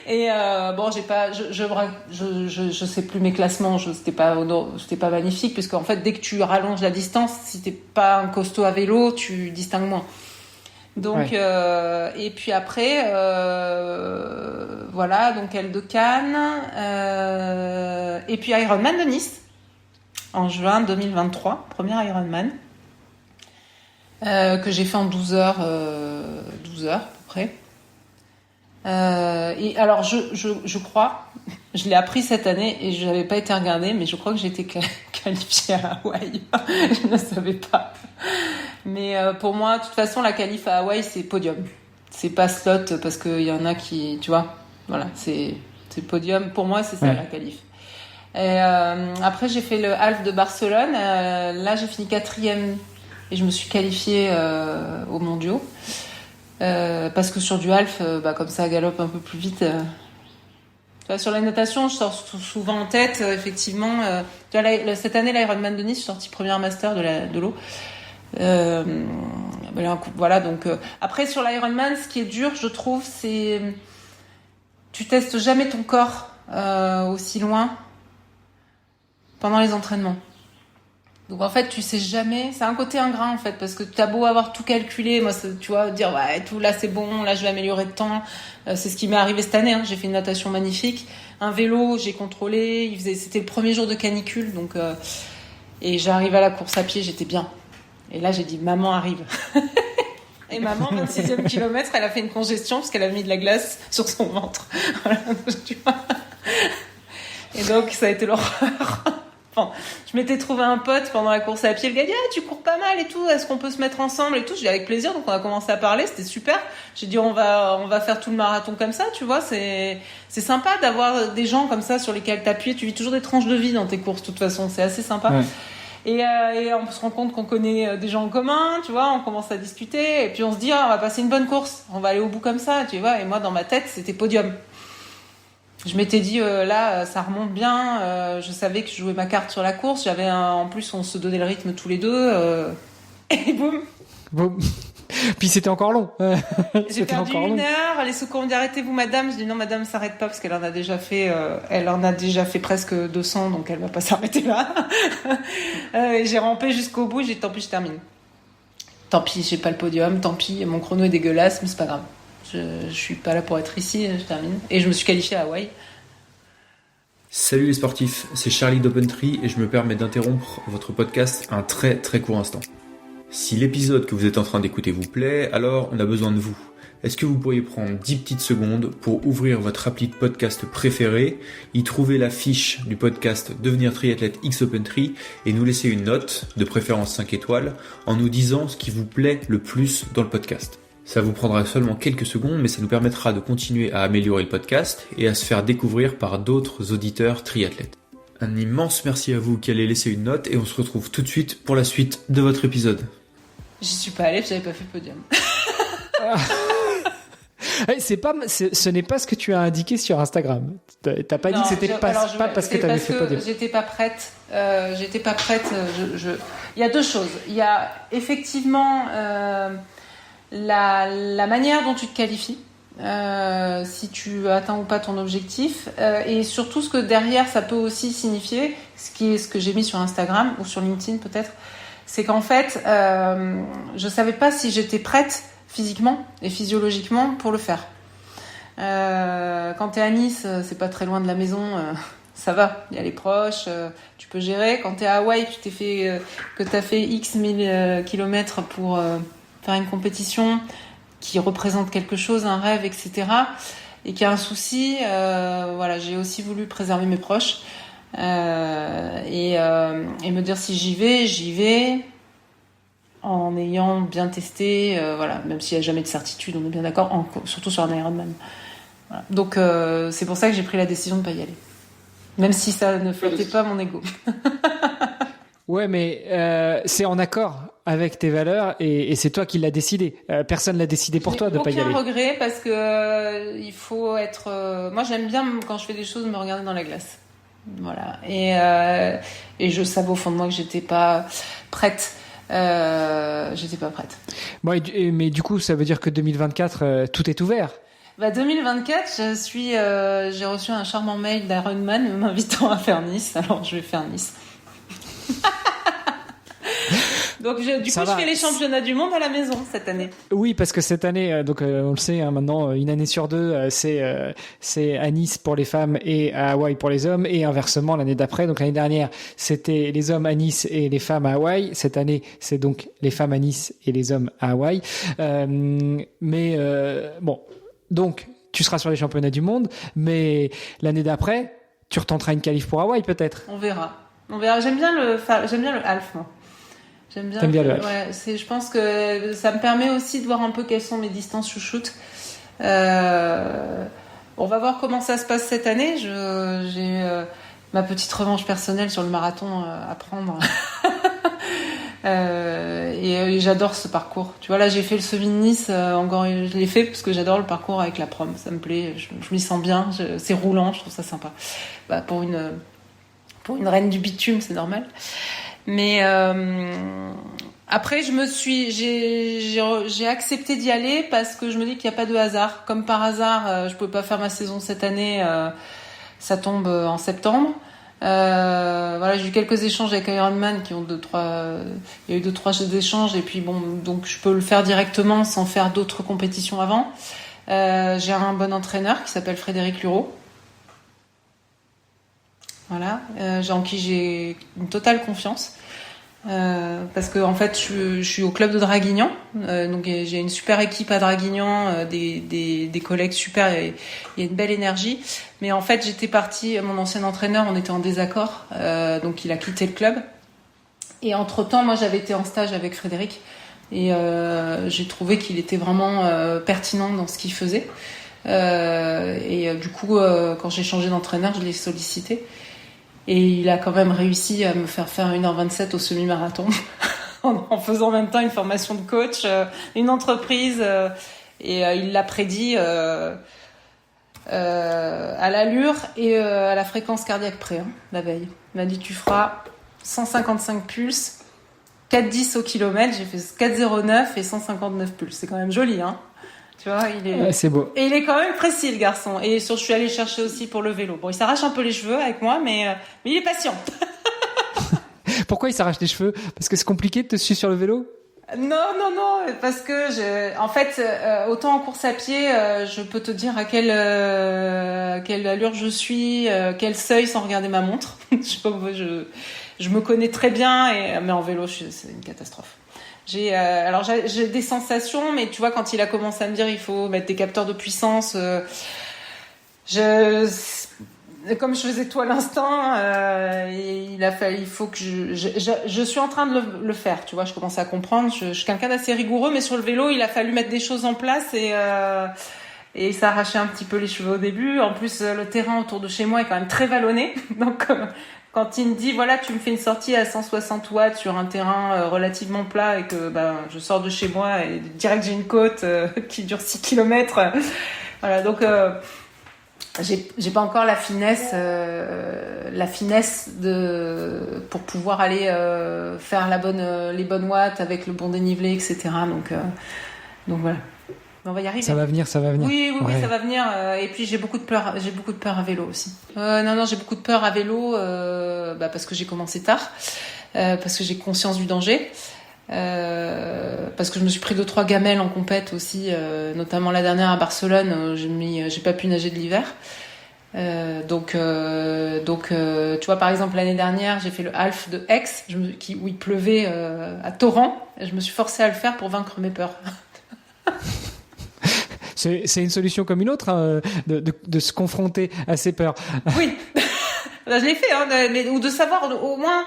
Et bon, je sais plus mes classements, c'était pas magnifique puisque en fait dès que tu rallonges la distance, si t'es pas un costaud à vélo, tu distingues moins. Donc ouais. Et puis après voilà, donc L de Cannes et puis Ironman de Nice en juin 2023, premier Ironman que j'ai fait en 12 heures à peu près. Et alors je crois, je l'ai appris cette année et je n'avais pas été regardée, mais je crois que j'ai été qualifiée à Hawaï. Je ne savais pas. Mais pour moi, de toute façon, la qualif à Hawaï, c'est podium. c'est pas slot parce qu'il y en a qui, tu vois, voilà, c'est podium. Pour moi, c'est ça la qualif. Et après, j'ai fait le half de Barcelone. Là, j'ai fini 4e et je me suis qualifiée aux mondiaux. Parce que sur du half, comme ça galope un peu plus vite. Sur la natation, je sors souvent en tête, effectivement. Cette année, l'Ironman de Nice, je suis sortie première master de l'eau. Voilà, donc après sur l'Ironman, ce qui est dur, je trouve, c'est tu testes jamais ton corps aussi loin pendant les entraînements. Donc en fait, tu sais jamais, c'est un côté ingrat en fait, parce que t'as beau avoir tout calculé, moi tu vois, dire ouais tout là c'est bon, là je vais améliorer de temps, c'est ce qui m'est arrivé cette année, hein. J'ai fait une natation magnifique, un vélo j'ai contrôlé, c'était le premier jour de canicule, donc et j'arrive à la course à pied, j'étais bien. Et là j'ai dit maman arrive. Et maman, 26e kilomètre, elle a fait une congestion parce qu'elle a mis de la glace sur son ventre. Voilà, tu vois. Et donc ça a été l'horreur. Enfin, je m'étais trouvé un pote pendant la course à pied. Le gars dit tu cours pas mal et tout. Est-ce qu'on peut se mettre ensemble et tout? Je dis avec plaisir. Donc on a commencé à parler. C'était super. J'ai dit on va faire tout le marathon comme ça. Tu vois, c'est sympa d'avoir des gens comme ça sur lesquels t'appuies. Tu vis toujours des tranches de vie dans tes courses. De toute façon, c'est assez sympa. Ouais. Et on se rend compte qu'on connaît des gens en commun. Tu vois, on commence à discuter et puis on se dit on va passer une bonne course. On va aller au bout comme ça. Tu vois. Et moi dans ma tête c'était podium. Je m'étais dit là ça remonte bien, je savais que je jouais ma carte sur la course, en plus on se donnait le rythme tous les deux et boum. Puis c'était encore long. J'ai perdu une heure, les secours m'ont dit arrêtez-vous madame, je dis non madame s'arrête pas parce qu'elle en a déjà fait presque 200 donc elle va pas s'arrêter là. Et j'ai rampé jusqu'au bout, j'ai dit tant pis je termine. Tant pis j'ai pas le podium, tant pis mon chrono est dégueulasse mais c'est pas grave. Je suis pas là pour être ici, je termine. Et je me suis qualifiée à Hawaï. Salut les sportifs, c'est Charlie d'Opentree et je me permets d'interrompre votre podcast un très très court instant. Si l'épisode que vous êtes en train d'écouter vous plaît, alors on a besoin de vous. Est-ce que vous pourriez prendre 10 petites secondes pour ouvrir votre appli de podcast préféré, y trouver la fiche du podcast Devenir triathlète X Opentree et nous laisser une note, de préférence 5 étoiles, en nous disant ce qui vous plaît le plus dans le podcast. Ça vous prendra seulement quelques secondes, mais ça nous permettra de continuer à améliorer le podcast et à se faire découvrir par d'autres auditeurs triathlètes. Un immense merci à vous qui allez laisser une note et on se retrouve tout de suite pour la suite de votre épisode. J'y suis pas allée, j'avais pas fait le podium. Ce n'est pas ce que tu as indiqué sur Instagram. T'as pas dit que c'était pas parce que tu avais fait le podium. J'étais pas prête. Il y a deux choses. Il y a effectivement la manière dont tu te qualifies, si tu atteins ou pas ton objectif, et surtout ce que derrière ça peut aussi signifier, ce que j'ai mis sur Instagram ou sur LinkedIn peut-être, c'est qu'en fait je savais pas si j'étais prête physiquement et physiologiquement pour le faire. Quand t'es à Nice, c'est pas très loin de la maison, ça va, il y a les proches, tu peux gérer. Quand t'es à Hawaï, que t'as fait X 1000 kilomètres pour faire une compétition qui représente quelque chose, un rêve, etc. et qu'il y a un souci, voilà, j'ai aussi voulu préserver mes proches et me dire si j'y vais en ayant bien testé, voilà, même s'il n'y a jamais de certitude, on est bien d'accord, surtout sur un Ironman. Voilà. Donc c'est pour ça que j'ai pris la décision de ne pas y aller, même si ça ne flattait pas mon ego. Ouais, mais c'est en accord avec tes valeurs et c'est toi qui l'as décidé. Personne l'a décidé pour toi de pas y aller. Aucun regret parce que il faut être. Moi, j'aime bien quand je fais des choses me regarder dans la glace. Voilà. Et je savais au fond de moi que j'étais pas prête. J'étais pas prête. Bon, mais du coup, ça veut dire que 2024, tout est ouvert. 2024, j'ai reçu un charmant mail d'Ironman m'invitant à faire Nice. Alors, je vais faire Nice. Donc je fais les championnats du monde à la maison cette année. Oui, parce que cette année, on le sait maintenant, une année sur deux, c'est à Nice pour les femmes et à Hawaï pour les hommes, et inversement l'année d'après. Donc l'année dernière, c'était les hommes à Nice et les femmes à Hawaï. Cette année, c'est donc les femmes à Nice et les hommes à Hawaï. Bon, donc tu seras sur les championnats du monde, mais l'année d'après, tu retenteras une qualif pour Hawaï peut-être. On verra. J'aime bien le half, moi. J'aime bien. T'aimes bien le hack. Ouais, je pense que ça me permet aussi de voir un peu quelles sont mes distances chouchoutes. On va voir comment ça se passe cette année. J'ai ma petite revanche personnelle sur le marathon à prendre. Et j'adore ce parcours. Tu vois, là, j'ai fait le Semi de Nice. Encore, je l'ai fait parce que j'adore le parcours avec la prom. Ça me plaît. Je m'y sens bien. C'est roulant. Je trouve ça sympa. Bah, pour une reine du bitume, c'est normal. Mais après, j'ai accepté d'y aller parce que je me dis qu'il n'y a pas de hasard. Comme par hasard, je pouvais pas faire ma saison cette année. Ça tombe en septembre. Voilà, j'ai eu quelques échanges avec Ironman qui ont il y a eu 2-3 échanges et puis bon, donc je peux le faire directement sans faire d'autres compétitions avant. J'ai un bon entraîneur qui s'appelle Frédéric Lureau. Voilà, en qui j'ai une totale confiance. Parce que en fait je suis au club de Draguignan, donc j'ai une super équipe à Draguignan, des collègues super, il y a une belle énergie, mais en fait j'étais partie, mon ancien entraîneur, on était en désaccord, donc il a quitté le club, et entre temps moi j'avais été en stage avec Frédéric et j'ai trouvé qu'il était vraiment pertinent dans ce qu'il faisait, et du coup quand j'ai changé d'entraîneur je l'ai sollicité. Et il a quand même réussi à me faire 1h27 au semi-marathon en faisant en même temps une formation de coach, une entreprise, et il l'a prédit à l'allure et à la fréquence cardiaque près, la veille. Il m'a dit tu feras 155 pulses, 4,10 au kilomètre, j'ai fait 4,09 et 159 pulses. C'est quand même joli, hein. Tu vois, c'est beau. Et il est quand même précis, le garçon. Et je suis allée chercher aussi pour le vélo. Bon, il s'arrache un peu les cheveux avec moi, mais il est patient. Pourquoi il s'arrache les cheveux? Parce que c'est compliqué de te suivre sur le vélo? Non, parce que en fait, autant en course à pied, je peux te dire à quelle allure je suis, quel seuil sans regarder ma montre. Je me connais très bien, mais en vélo, c'est une catastrophe. Alors j'ai des sensations, mais tu vois, quand il a commencé à me dire il faut mettre des capteurs de puissance, comme je faisais tout à l'instant, il faut que je suis en train de le faire, tu vois, je commence à comprendre, je suis quelqu'un d'assez rigoureux, mais sur le vélo, il a fallu mettre des choses en place et ça arrachait un petit peu les cheveux au début. En plus, le terrain autour de chez moi est quand même très vallonné, donc quand il me dit voilà, tu me fais une sortie à 160 watts sur un terrain relativement plat et que je sors de chez moi et direct j'ai une côte qui dure 6 km, voilà, donc j'ai pas encore la finesse pour pouvoir aller faire les bonnes watts avec le bon dénivelé, etc. Donc voilà. On va y arriver. Ça va venir. Oui, ouais. Ça va venir. Et puis j'ai beaucoup de peur à vélo aussi. Non, j'ai beaucoup de peur à vélo parce que j'ai commencé tard, parce que j'ai conscience du danger, parce que je me suis pris 2-3 gamelles en compète aussi, notamment la dernière à Barcelone. J'ai pas pu nager de l'hiver. Donc tu vois, par exemple l'année dernière j'ai fait le half de Aix où il pleuvait à torrent, et je me suis forcée à le faire pour vaincre mes peurs. C'est une solution comme une autre, hein, de se confronter à ses peurs. Oui, je l'ai fait, hein, ou de savoir au moins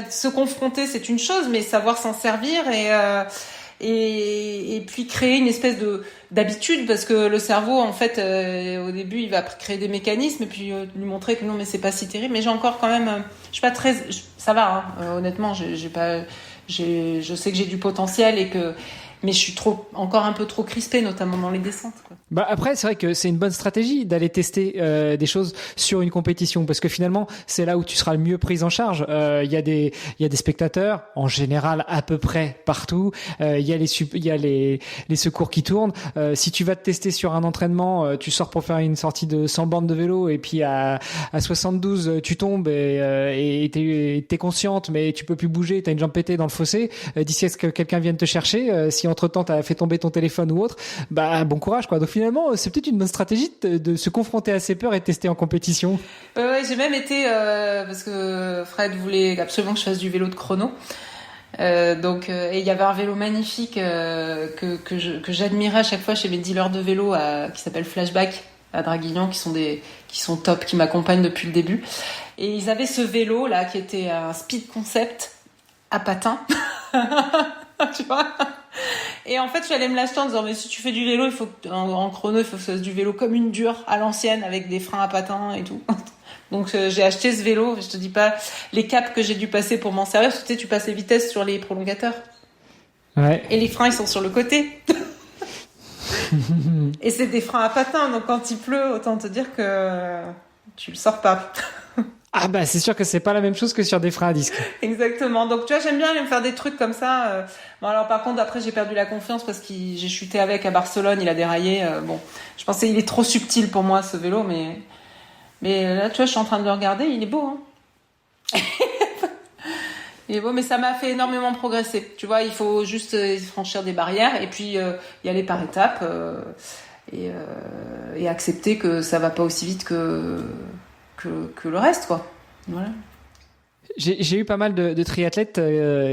se confronter, c'est une chose, mais savoir s'en servir et puis créer une espèce d'habitude, parce que le cerveau, en fait, au début, il va créer des mécanismes et puis lui montrer que non, mais c'est pas si terrible. Mais j'ai encore quand même, je suis pas très, ça va, hein, honnêtement, je sais que j'ai du potentiel mais je suis encore un peu trop crispée, notamment dans les descentes, quoi. Après, c'est vrai que c'est une bonne stratégie d'aller tester des choses sur une compétition, parce que finalement, c'est là où tu seras le mieux prise en charge. Il y a des spectateurs, en général, à peu près partout. Il y a les secours qui tournent. Si tu vas te tester sur un entraînement, tu sors pour faire une sortie de 100 bornes de vélo, et puis à 72, tu tombes et t'es consciente, mais tu peux plus bouger, t'as une jambe pétée dans le fossé. D'ici à ce que quelqu'un vienne te chercher, si entre-temps t'as fait tomber ton téléphone ou autre, bon courage, quoi. Donc finalement, c'est peut-être une bonne stratégie de se confronter à ses peurs et de tester en compétition. Ouais, j'ai même été parce que Fred voulait absolument que je fasse du vélo de chrono. Et il y avait un vélo magnifique que j'admirais à chaque fois chez mes dealers de vélo qui s'appelle Flashback à Draguignan, qui sont top, qui m'accompagnent depuis le début. Et ils avaient ce vélo là qui était un speed concept à patins. Tu vois. Et en fait, je suis allée me l'acheter en disant, mais si tu fais du vélo, il faut que, en chrono, il faut que ce soit du vélo comme une dure, à l'ancienne, avec des freins à patins et tout. Donc, j'ai acheté ce vélo. Je te dis pas les caps que j'ai dû passer pour m'en servir. Parce que tu passes les vitesses sur les prolongateurs. Ouais. Et les freins, ils sont sur le côté. Et c'est des freins à patins. Donc, quand il pleut, autant te dire que tu le sors pas. Ah bah c'est sûr que c'est pas la même chose que sur des freins à disque. Exactement. Donc tu vois, j'aime bien aller me faire des trucs comme ça. Bon alors par contre après j'ai perdu la confiance parce que j'ai chuté avec à Barcelone, il a déraillé. Bon, je pensais il est trop subtil pour moi ce vélo, mais là tu vois je suis en train de le regarder, il est beau. Hein. Il est beau, mais ça m'a fait énormément progresser. Tu vois, il faut juste franchir des barrières et puis y aller par étapes et accepter que ça va pas aussi vite que le reste, quoi. Voilà. J'ai eu pas mal de triathlètes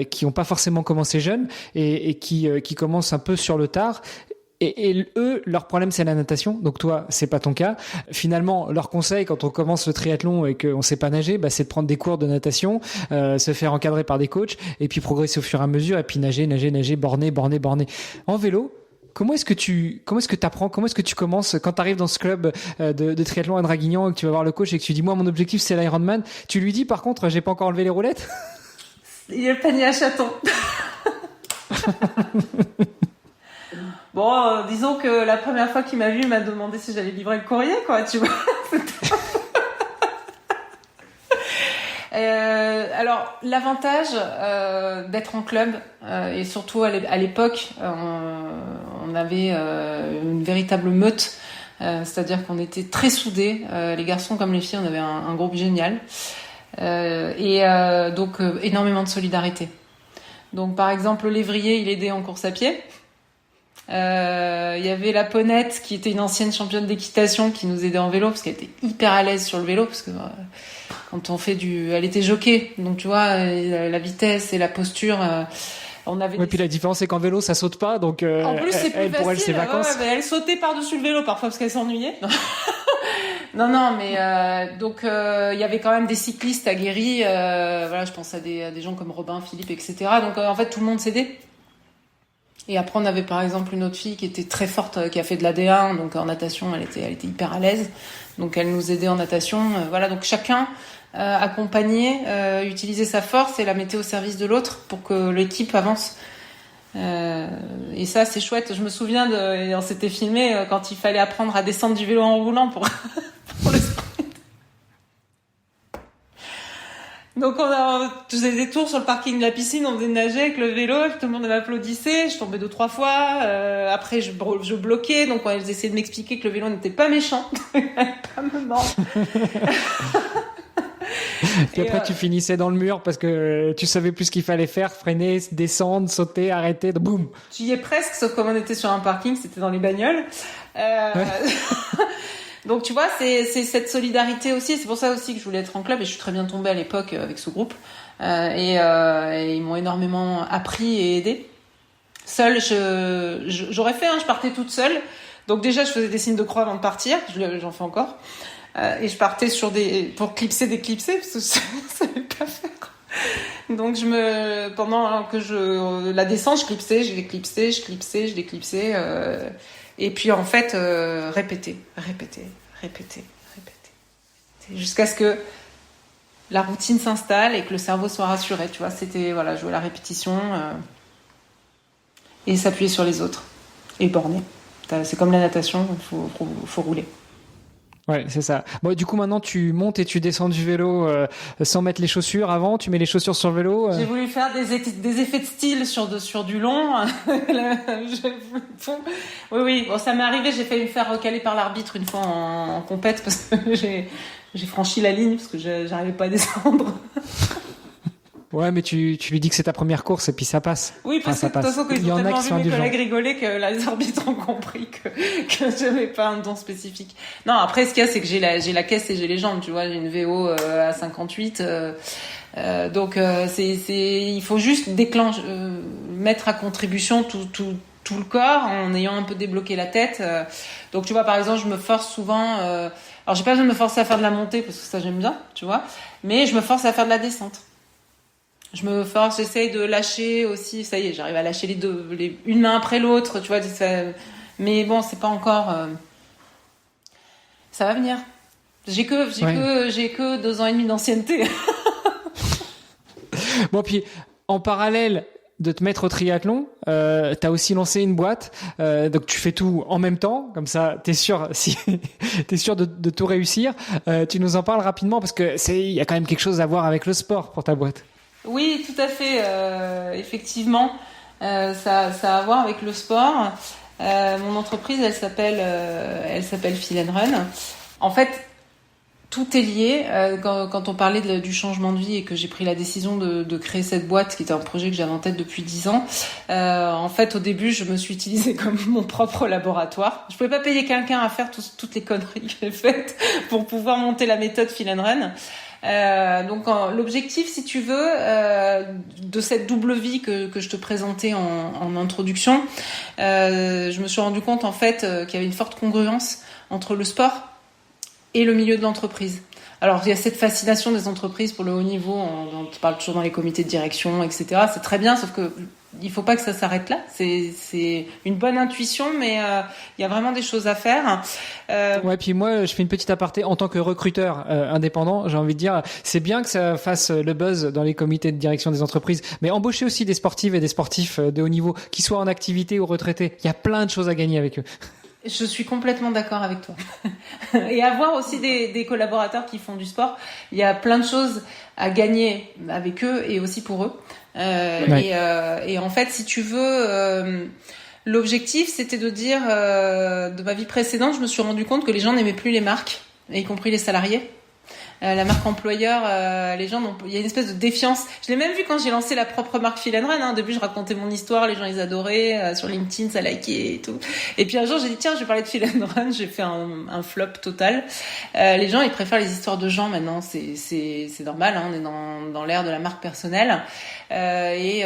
qui n'ont pas forcément commencé jeunes et qui commencent un peu sur le tard. Et eux, leur problème, c'est la natation. Donc toi, c'est pas ton cas. Finalement, leur conseil quand on commence le triathlon et qu'on sait pas nager, bah, c'est de prendre des cours de natation, se faire encadrer par des coachs et puis progresser au fur et à mesure et puis nager, borner. En vélo, comment est-ce que t'apprends? Comment est-ce que tu commences quand t'arrives dans ce club de triathlon à Draguignan et que tu vas voir le coach et que tu dis, moi, mon objectif, c'est l'Ironman. Tu lui dis, par contre, j'ai pas encore enlevé les roulettes? Il y a le panier à chatons. Bon, disons que la première fois qu'il m'a vu, il m'a demandé si j'allais livrer le courrier, quoi, tu vois. Alors, l'avantage d'être en club, et surtout à l'époque, on avait une véritable meute, c'est-à-dire qu'on était très soudés, les garçons comme les filles, on avait un groupe génial, donc énormément de solidarité. Donc par exemple, Lévrier, il aidait en course à pied. Il y avait la Ponette qui était une ancienne championne d'équitation qui nous aidait en vélo parce qu'elle était hyper à l'aise sur le vélo parce que quand on fait elle était jockey, donc tu vois la vitesse et la posture. On avait. Ouais, puis la différence c'est qu'en vélo ça saute pas, donc en plus c'est plus facile. Pour elle c'est vacances. Ouais, mais elle sautait par-dessus le vélo parfois parce qu'elle s'ennuyait. Non, mais donc il y avait quand même des cyclistes aguerris. Voilà, je pense à des gens comme Robin, Philippe, etc. Donc en fait tout le monde s'aidait. Et après, on avait par exemple une autre fille qui était très forte, qui a fait de la D1, donc en natation, elle était hyper à l'aise. Donc elle nous aidait en natation. Voilà, donc chacun accompagnait, utilisait sa force et la mettait au service de l'autre pour que l'équipe avance. Et ça, c'est chouette. Je me souviens on s'était filmé quand il fallait apprendre à descendre du vélo en roulant pour le sprint. Donc on faisait des tours sur le parking de la piscine, on faisait nager avec le vélo, tout le monde m'applaudissait, je tombais 2-3 fois, après je bloquais, donc ils essayaient de m'expliquer que le vélo n'était pas méchant, pas me mordre. Puis après tu finissais dans le mur parce que tu savais plus ce qu'il fallait faire, freiner, descendre, sauter, arrêter, boum. Tu y es presque, sauf comme on était sur un parking, c'était dans les bagnoles. Ouais. Donc tu vois, c'est cette solidarité aussi. C'est pour ça aussi que je voulais être en club et je suis très bien tombée à l'époque avec ce groupe. Et ils m'ont énormément appris et aidé. Seule, j'aurais fait, je partais toute seule. Donc déjà, je faisais des signes de croix avant de partir. J'en fais encore. Et je partais pour clipser, déclipser parce que je savais pas faire. Donc pendant que la descente, je clipsais, je déclipsais. Et puis en fait, répéter. Jusqu'à ce que la routine s'installe et que le cerveau soit rassuré. Tu vois, c'était jouer la répétition et s'appuyer sur les autres et borner. C'est comme la natation, il faut rouler. Ouais, c'est ça. Bon, du coup, maintenant, tu montes et tu descends du vélo sans mettre les chaussures avant. Tu mets les chaussures sur le vélo. J'ai voulu faire des effets de style sur du long. Oui. Bon, ça m'est arrivé. J'ai failli me faire recaler par l'arbitre une fois en compète parce que j'ai franchi la ligne parce que j'arrivais pas à descendre. Ouais, mais tu lui dis que c'est ta première course et puis ça passe. Oui, parce que de toute façon, ils ont tellement vu mes collègues rigoler que les arbitres ont compris que j'avais pas un don spécifique. Non, après, ce qu'il y a, c'est que j'ai la caisse et j'ai les jambes, tu vois. J'ai une VO à 58. Donc, il faut juste mettre à contribution tout le corps en ayant un peu débloqué la tête. Donc, tu vois, par exemple, je me force souvent... alors, j'ai pas besoin de me forcer à faire de la montée parce que ça, j'aime bien, tu vois. Mais je me force à faire de la descente. je me force, j'essaye de lâcher aussi. Ça y est, j'arrive à lâcher les deux, une main après l'autre, tu vois. Mais bon, c'est pas encore. Ça va venir. J'ai que 2 ans et demi d'ancienneté. Bon, puis en parallèle de te mettre au triathlon, t'as aussi lancé une boîte, donc tu fais tout en même temps, comme ça t'es sûr de tout réussir. Tu nous en parles rapidement parce que il y a quand même quelque chose à voir avec le sport pour ta boîte. Oui, tout à fait. Effectivement, ça a à voir avec le sport. Mon entreprise, elle s'appelle Feel & Run. En fait, tout est lié. Quand on parlait du changement de vie et que j'ai pris la décision de créer cette boîte, qui était un projet que j'avais en tête depuis 10 ans, en fait, au début, je me suis utilisée comme mon propre laboratoire. Je pouvais pas payer quelqu'un à faire toutes les conneries que j'ai faites pour pouvoir monter la méthode Feel & Run. Donc l'objectif, si tu veux, de cette double vie que je te présentais en introduction, je me suis rendu compte en fait qu'il y avait une forte congruence entre le sport et le milieu de l'entreprise. Alors il y a cette fascination des entreprises pour le haut niveau, on parle toujours dans les comités de direction, etc. C'est très bien, sauf que il faut pas que ça s'arrête là. C'est une bonne intuition, mais il y a vraiment des choses à faire. Ouais, puis moi, je fais une petite aparté en tant que recruteur indépendant. J'ai envie de dire, c'est bien que ça fasse le buzz dans les comités de direction des entreprises, mais embaucher aussi des sportives et des sportifs de haut niveau, qu'ils soient en activité ou retraités. Il y a plein de choses à gagner avec eux. Je suis complètement d'accord avec toi. Et avoir aussi des collaborateurs qui font du sport, il y a plein de choses à gagner avec eux et aussi pour eux. Ouais. Et en fait, si tu veux, l'objectif, c'était de dire, de ma vie précédente, je me suis rendu compte que les gens n'aimaient plus les marques, y compris les salariés. La marque employeur, les gens, il y a une espèce de défiance. Je l'ai même vu quand j'ai lancé la propre marque Feel & Run. Au début, je racontais mon histoire, les gens ils adoraient. Sur LinkedIn, ça likait et tout. Et puis un jour, j'ai dit tiens, je vais parler de Feel & Run. J'ai fait un flop total. Les gens, ils préfèrent les histoires de gens maintenant. C'est normal. On est dans l'ère de la marque personnelle. Et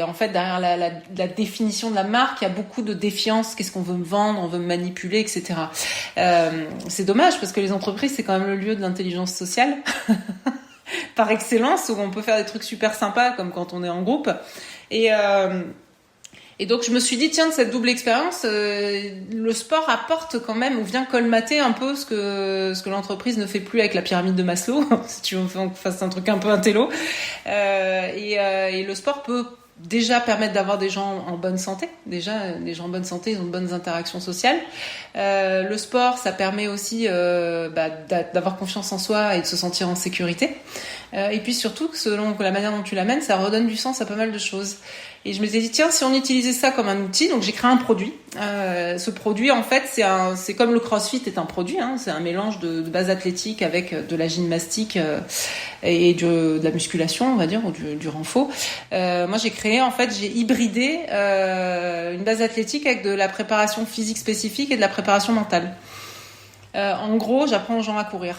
en fait, derrière la définition de la marque, il y a beaucoup de défiance. Qu'est-ce qu'on veut me vendre? On veut me manipuler, etc. C'est dommage parce que les entreprises, c'est quand même le lieu de l'intelligence sociale par excellence, où on peut faire des trucs super sympas comme quand on est en groupe. Et donc je me suis dit tiens, de cette double expérience, le sport apporte quand même, ou vient colmater un peu ce que l'entreprise ne fait plus avec la pyramide de Maslow, si tu veux qu'on fasse un truc un peu intello. Et le sport peut déjà permettre d'avoir des gens en bonne santé. Déjà, les gens en bonne santé, ils ont de bonnes interactions sociales. Le sport, ça permet aussi d'avoir confiance en soi et de se sentir en sécurité. Et puis surtout, selon la manière dont tu l'amènes, ça redonne du sens à pas mal de choses. Et je me suis dit, tiens, si on utilisait ça comme un outil, donc j'ai créé un produit. Ce produit, en fait, c'est comme le CrossFit est un produit, hein, c'est un mélange de base athlétique avec de la gymnastique et de la musculation, on va dire, ou du renfort. Moi, j'ai hybridé une base athlétique avec de la préparation physique spécifique et de la préparation mentale. En gros, j'apprends aux gens à courir.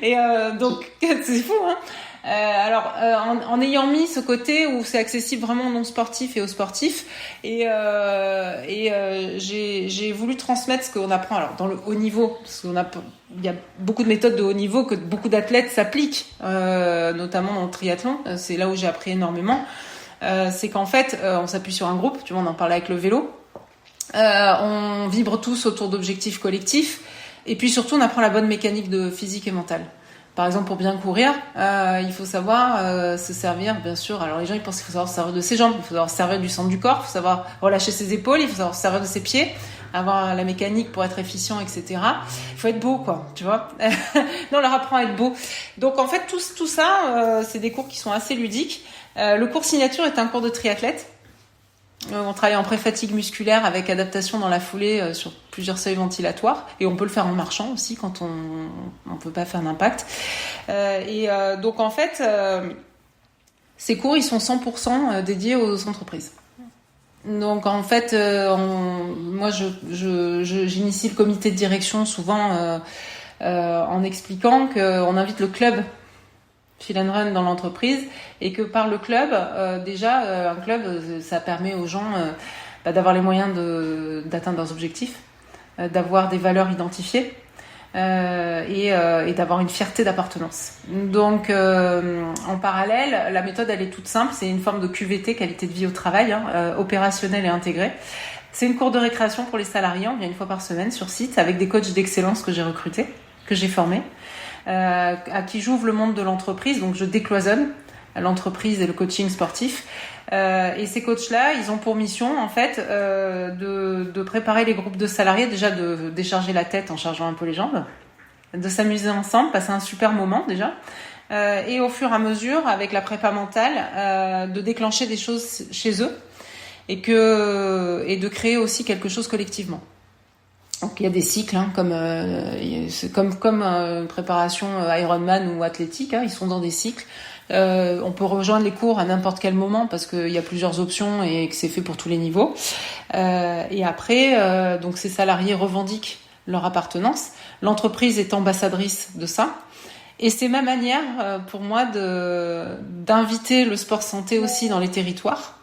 Et donc, c'est fou, hein. En ayant mis ce côté où c'est accessible vraiment aux non sportifs et aux sportifs, et j'ai voulu transmettre ce qu'on apprend alors dans le haut niveau, parce il y a beaucoup de méthodes de haut niveau que beaucoup d'athlètes s'appliquent, notamment dans le triathlon. C'est là où j'ai appris énormément. C'est qu'en fait, on s'appuie sur un groupe. Tu vois, on en parlait avec le vélo. On vibre tous autour d'objectifs collectifs, et puis surtout, on apprend la bonne mécanique de physique et mentale. Par exemple, pour bien courir, il faut savoir se servir, bien sûr. Alors les gens, ils pensent qu'il faut savoir se servir de ses jambes, il faut savoir se servir du centre du corps, il faut savoir relâcher ses épaules, il faut savoir se servir de ses pieds, avoir la mécanique pour être efficient, etc. Il faut être beau, quoi, tu vois. Non, on leur apprend à être beau. Donc en fait, tout ça, c'est des cours qui sont assez ludiques. Le cours signature est un cours de triathlète. On travaille en pré-fatigue musculaire avec adaptation dans la foulée sur plusieurs seuils ventilatoires, et on peut le faire en marchant aussi quand on peut pas faire d'impact. Donc en fait, ces cours ils sont 100% dédiés aux entreprises. Donc en fait, moi j'initie le comité de direction souvent en expliquant qu'on invite le club Feel & Run dans l'entreprise, et que par le club, un club, ça permet aux gens d'avoir les moyens d'atteindre leurs objectifs, d'avoir des valeurs identifiées, et d'avoir une fierté d'appartenance. Donc, en parallèle, la méthode, elle est toute simple. C'est une forme de QVT, qualité de vie au travail, opérationnelle et intégrée. C'est une cour de récréation pour les salariés. On vient une fois par semaine sur site avec des coachs d'excellence que j'ai recrutés, que j'ai formés, à qui j'ouvre le monde de l'entreprise. Donc, je décloisonne l'entreprise et le coaching sportif. Et ces coachs-là, ils ont pour mission, en fait, de préparer les groupes de salariés, déjà de décharger la tête en chargeant un peu les jambes, de s'amuser ensemble, passer un super moment déjà, et au fur et à mesure, avec la prépa mentale, de déclencher des choses chez eux et de créer aussi quelque chose collectivement. Donc il y a des cycles, comme une préparation Ironman ou athlétique, ils sont dans des cycles. On peut rejoindre les cours à n'importe quel moment parce qu'il y a plusieurs options et que c'est fait pour tous les niveaux. Et après, donc ces salariés revendiquent leur appartenance. L'entreprise est ambassadrice de ça. Et c'est ma manière pour moi d'inviter le sport santé aussi dans les territoires.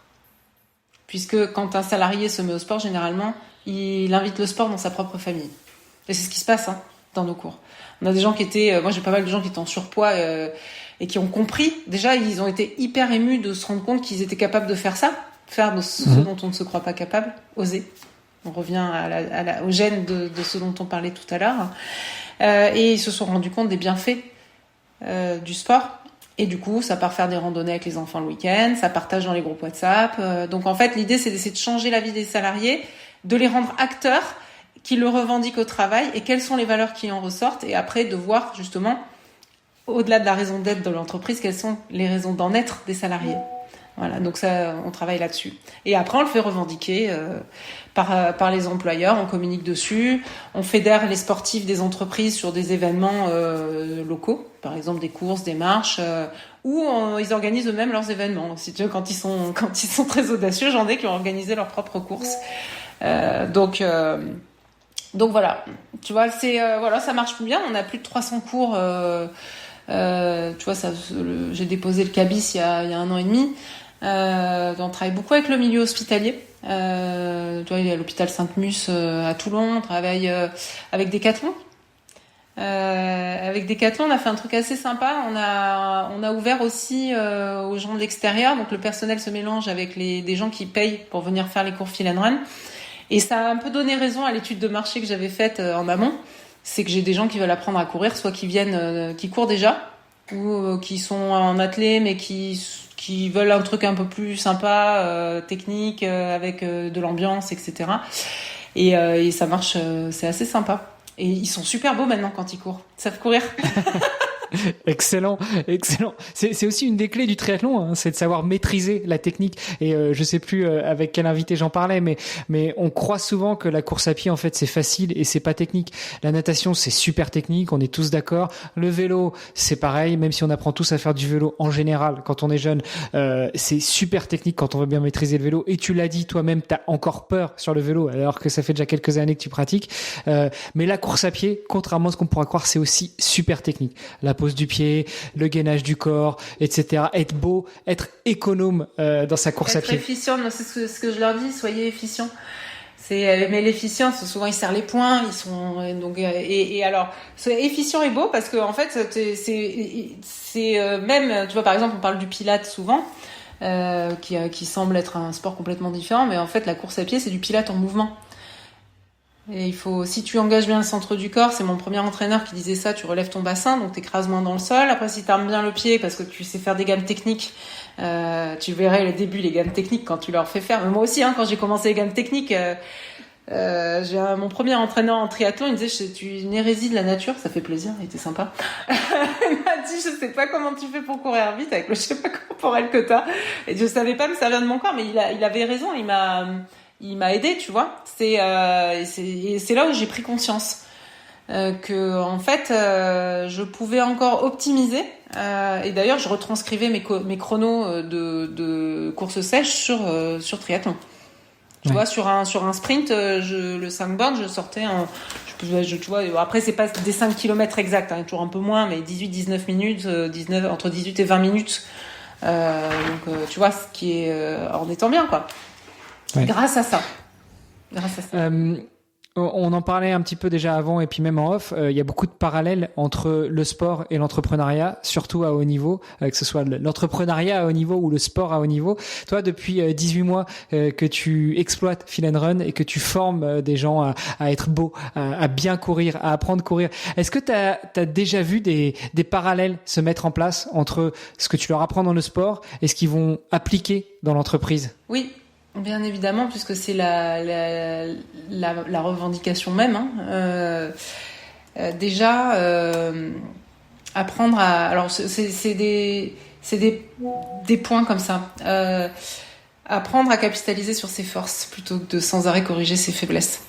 Puisque quand un salarié se met au sport, généralement, il invite le sport dans sa propre famille. Et c'est ce qui se passe dans nos cours. On a des gens qui étaient... moi, j'ai pas mal de gens qui étaient en surpoids et qui ont compris. Déjà, ils ont été hyper émus de se rendre compte qu'ils étaient capables de faire ça. Faire de ce dont on ne se croit pas capable. Oser. On revient au gène de ce dont on parlait tout à l'heure. Et ils se sont rendus compte des bienfaits du sport. Et du coup, ça part faire des randonnées avec les enfants le week-end, ça partage dans les groupes WhatsApp. Donc en fait, l'idée, c'est d'essayer de changer la vie des salariés, de les rendre acteurs qui le revendiquent au travail et quelles sont les valeurs qui en ressortent. Et après, de voir justement, au-delà de la raison d'être de l'entreprise, quelles sont les raisons d'en être des salariés. Voilà, donc ça, on travaille là-dessus. Et après, on le fait revendiquer par les employeurs, on communique dessus, on fédère les sportifs des entreprises sur des événements locaux, par exemple des courses, des marches, ou ils organisent eux-mêmes leurs événements. Si tu veux, quand ils sont très audacieux, j'en ai qui ont organisé leurs propres courses. Donc voilà, tu vois, ça marche bien. On a plus de 300 cours. Tu vois, j'ai déposé le CABIS il y a 1 an et demi. On travaille beaucoup avec le milieu hospitalier. Tu vois, il y a l'hôpital Sainte-Mus à Toulon. On travaille avec Decathlon. Avec Decathlon, on a fait un truc assez sympa. On a ouvert aussi aux gens de l'extérieur. Donc le personnel se mélange avec des gens qui payent pour venir faire les cours Feel and Run. Et ça a un peu donné raison à l'étude de marché que j'avais faite en amont. C'est que j'ai des gens qui veulent apprendre à courir, soit qui viennent, qui courent déjà, ou qui sont en athlée, mais qui veulent un truc un peu plus sympa, technique, avec de l'ambiance, etc. Et ça marche, c'est assez sympa. Et ils sont super beaux maintenant quand ils courent. Ils savent courir. Excellent. C'est aussi une des clés du triathlon, c'est de savoir maîtriser la technique. Et je sais plus avec quel invité j'en parlais, mais on croit souvent que la course à pied, en fait, c'est facile et c'est pas technique. La natation, c'est super technique, on est tous d'accord. Le vélo, c'est pareil, même si on apprend tous à faire du vélo en général quand on est jeune, c'est super technique quand on veut bien maîtriser le vélo. Et tu l'as dit toi-même, t'as encore peur sur le vélo alors que ça fait déjà quelques années que tu pratiques. Mais la course à pied, contrairement à ce qu'on pourrait croire, c'est aussi super technique. La pose du pied, le gainage du corps, etc. Être beau, être économe dans sa course à pied. Être efficient, c'est ce que je leur dis, soyez efficients. Mais l'efficience, souvent ils serrent les poings, ils sont donc et alors soyez efficient et beau parce que en fait c'est même, tu vois, par exemple on parle du Pilates souvent, qui semble être un sport complètement différent, mais en fait la course à pied c'est du Pilates en mouvement. Et si tu engages bien le centre du corps, c'est mon premier entraîneur qui disait ça, tu relèves ton bassin, donc t'écrases moins dans le sol. Après, si t'armes bien le pied, parce que tu sais faire des gammes techniques, tu verrais le début, les gammes techniques, quand tu leur fais faire. Mais moi aussi, quand j'ai commencé les gammes techniques, mon premier entraîneur en triathlon, il me disait, tu es une hérésie de la nature, ça fait plaisir, il était sympa. Il m'a dit, je sais pas comment tu fais pour courir vite avec le schéma corporel que t'as. Et je savais pas me servir de mon corps, mais il avait raison, il m'a aidé, tu vois. C'est là où j'ai pris conscience que en fait je pouvais encore optimiser. Et d'ailleurs, je retranscrivais mes chronos de course sèche sur triathlon. Tu vois, sur un sprint, le 5 bornes, je sortais tu vois, après c'est pas des 5 km exacts, toujours un peu moins, mais 18-19 minutes, entre 18 et 20 minutes. Donc tu vois, ce qui est en étant bien, quoi. Ouais. Grâce à ça. On en parlait un petit peu déjà avant et puis même en off, il y a beaucoup de parallèles entre le sport et l'entrepreneuriat, surtout à haut niveau, que ce soit l'entrepreneuriat à haut niveau ou le sport à haut niveau. Toi, depuis 18 mois que tu exploites Feel & Run et que tu formes des gens à être beaux, à bien courir, à apprendre à courir, est-ce que tu as déjà vu des parallèles se mettre en place entre ce que tu leur apprends dans le sport et ce qu'ils vont appliquer dans l'entreprise? Oui. Bien évidemment, puisque c'est la revendication même. Apprendre à... Alors, c'est des points comme ça. Apprendre à capitaliser sur ses forces plutôt que de sans arrêt corriger ses faiblesses.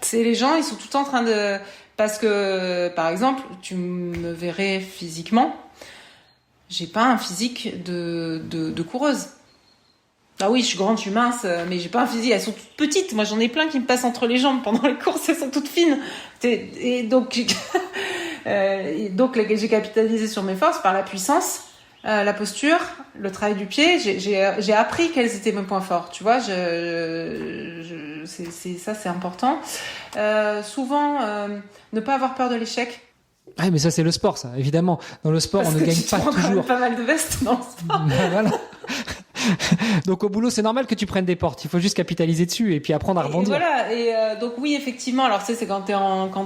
C'est les gens, ils sont tout le temps en train de... Parce que, par exemple, tu me verrais physiquement, j'ai pas un physique de coureuse. Ah oui, je suis grande, je suis mince, mais j'ai pas un physique. Elles sont toutes petites. Moi, j'en ai plein qui me passent entre les jambes pendant les courses. Elles sont toutes fines. Et donc, j'ai capitalisé sur mes forces par la puissance, la posture, le travail du pied. J'ai appris quels étaient mes points forts. Tu vois, c'est important. Souvent, ne pas avoir peur de l'échec. Ah, mais ça, c'est le sport, ça, évidemment. Dans le sport, Parce on ne gagne pas toujours. Pas mal de vestes dans le sport. Voilà. Donc au boulot, c'est normal que tu prennes des portes. Il faut juste capitaliser dessus et puis apprendre à rebondir. Donc oui, effectivement. Alors c'est quand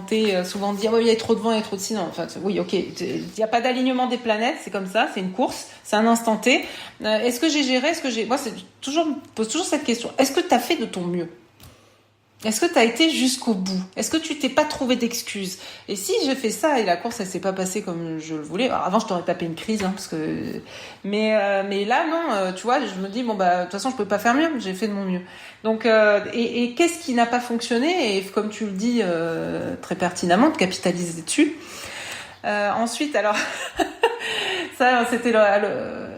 t'es souvent dit, il y a trop de vent, il y a trop de sinon. Enfin, oui, ok. Il y a pas d'alignement des planètes. C'est comme ça. C'est une course. C'est un instant T. Est-ce que j'ai géré? Moi, pose toujours cette question. Est-ce que t'as fait de ton mieux? Est-ce que tu as été jusqu'au bout? Est-ce que tu t'es pas trouvé d'excuses? Et si j'ai fait ça et la course elle s'est pas passée comme je le voulais, alors avant je t'aurais tapé une crise mais là non, tu vois, je me dis de toute façon je peux pas faire mieux, j'ai fait de mon mieux. Donc et qu'est-ce qui n'a pas fonctionné? Et comme tu le dis très pertinemment, de capitaliser dessus. Ensuite alors ça c'était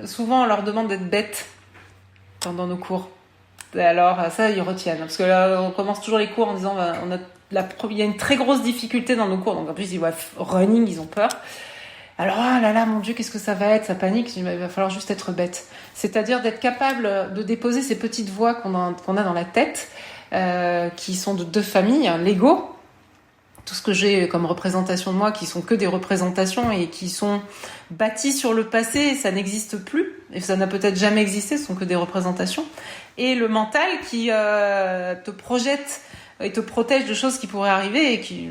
souvent on leur demande d'être bêtes pendant nos cours. Alors ça ils retiennent parce que là on commence toujours les cours en disant il y a une très grosse difficulté dans nos cours, donc en plus ils voient running, ils ont peur. Alors là là mon Dieu, qu'est-ce que ça va être, ça panique. Je dis, il va falloir juste être bête, c'est-à-dire d'être capable de déposer ces petites voix qu'on a dans la tête, qui sont de deux familles, l'ego, tout ce que j'ai comme représentation de moi, qui sont que des représentations et qui sont bâties sur le passé, ça n'existe plus, et ça n'a peut-être jamais existé, ce sont que des représentations, et le mental qui te projette et te protège de choses qui pourraient arriver et qui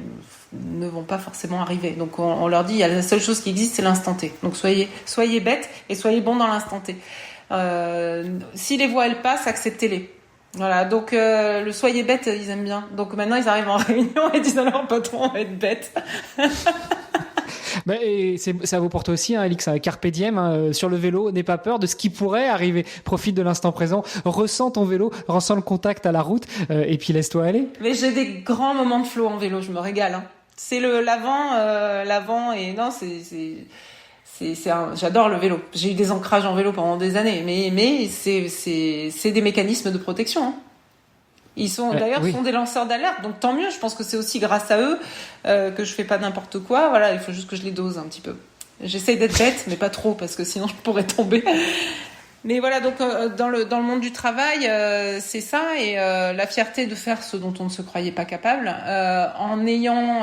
ne vont pas forcément arriver. Donc on leur dit, la seule chose qui existe, c'est l'instant T. Donc soyez bêtes et soyez bons dans l'instant T. Si les voix elles passent, acceptez-les. Voilà, donc le soyez bête, ils aiment bien. Donc maintenant ils arrivent en réunion et disent alors patron, on va être bête. Et ça vaut pour toi aussi, Alix, carpe diem, sur le vélo, n'aie pas peur de ce qui pourrait arriver. Profite de l'instant présent, ressens ton vélo, ressens le contact à la route, et puis laisse-toi aller. Mais j'ai des grands moments de flow en vélo, je me régale. Hein. C'est l'avant et non, j'adore le vélo. J'ai eu des ancrages en vélo pendant des années, mais c'est des mécanismes de protection. Hein. Ils sont sont des lanceurs d'alerte, donc tant mieux. Je pense que c'est aussi grâce à eux que je fais pas n'importe quoi. Voilà, il faut juste que je les dose un petit peu. J'essaye d'être bête, mais pas trop parce que sinon je pourrais tomber. Mais voilà, donc dans le monde du travail, c'est ça, et la fierté de faire ce dont on ne se croyait pas capable, en ayant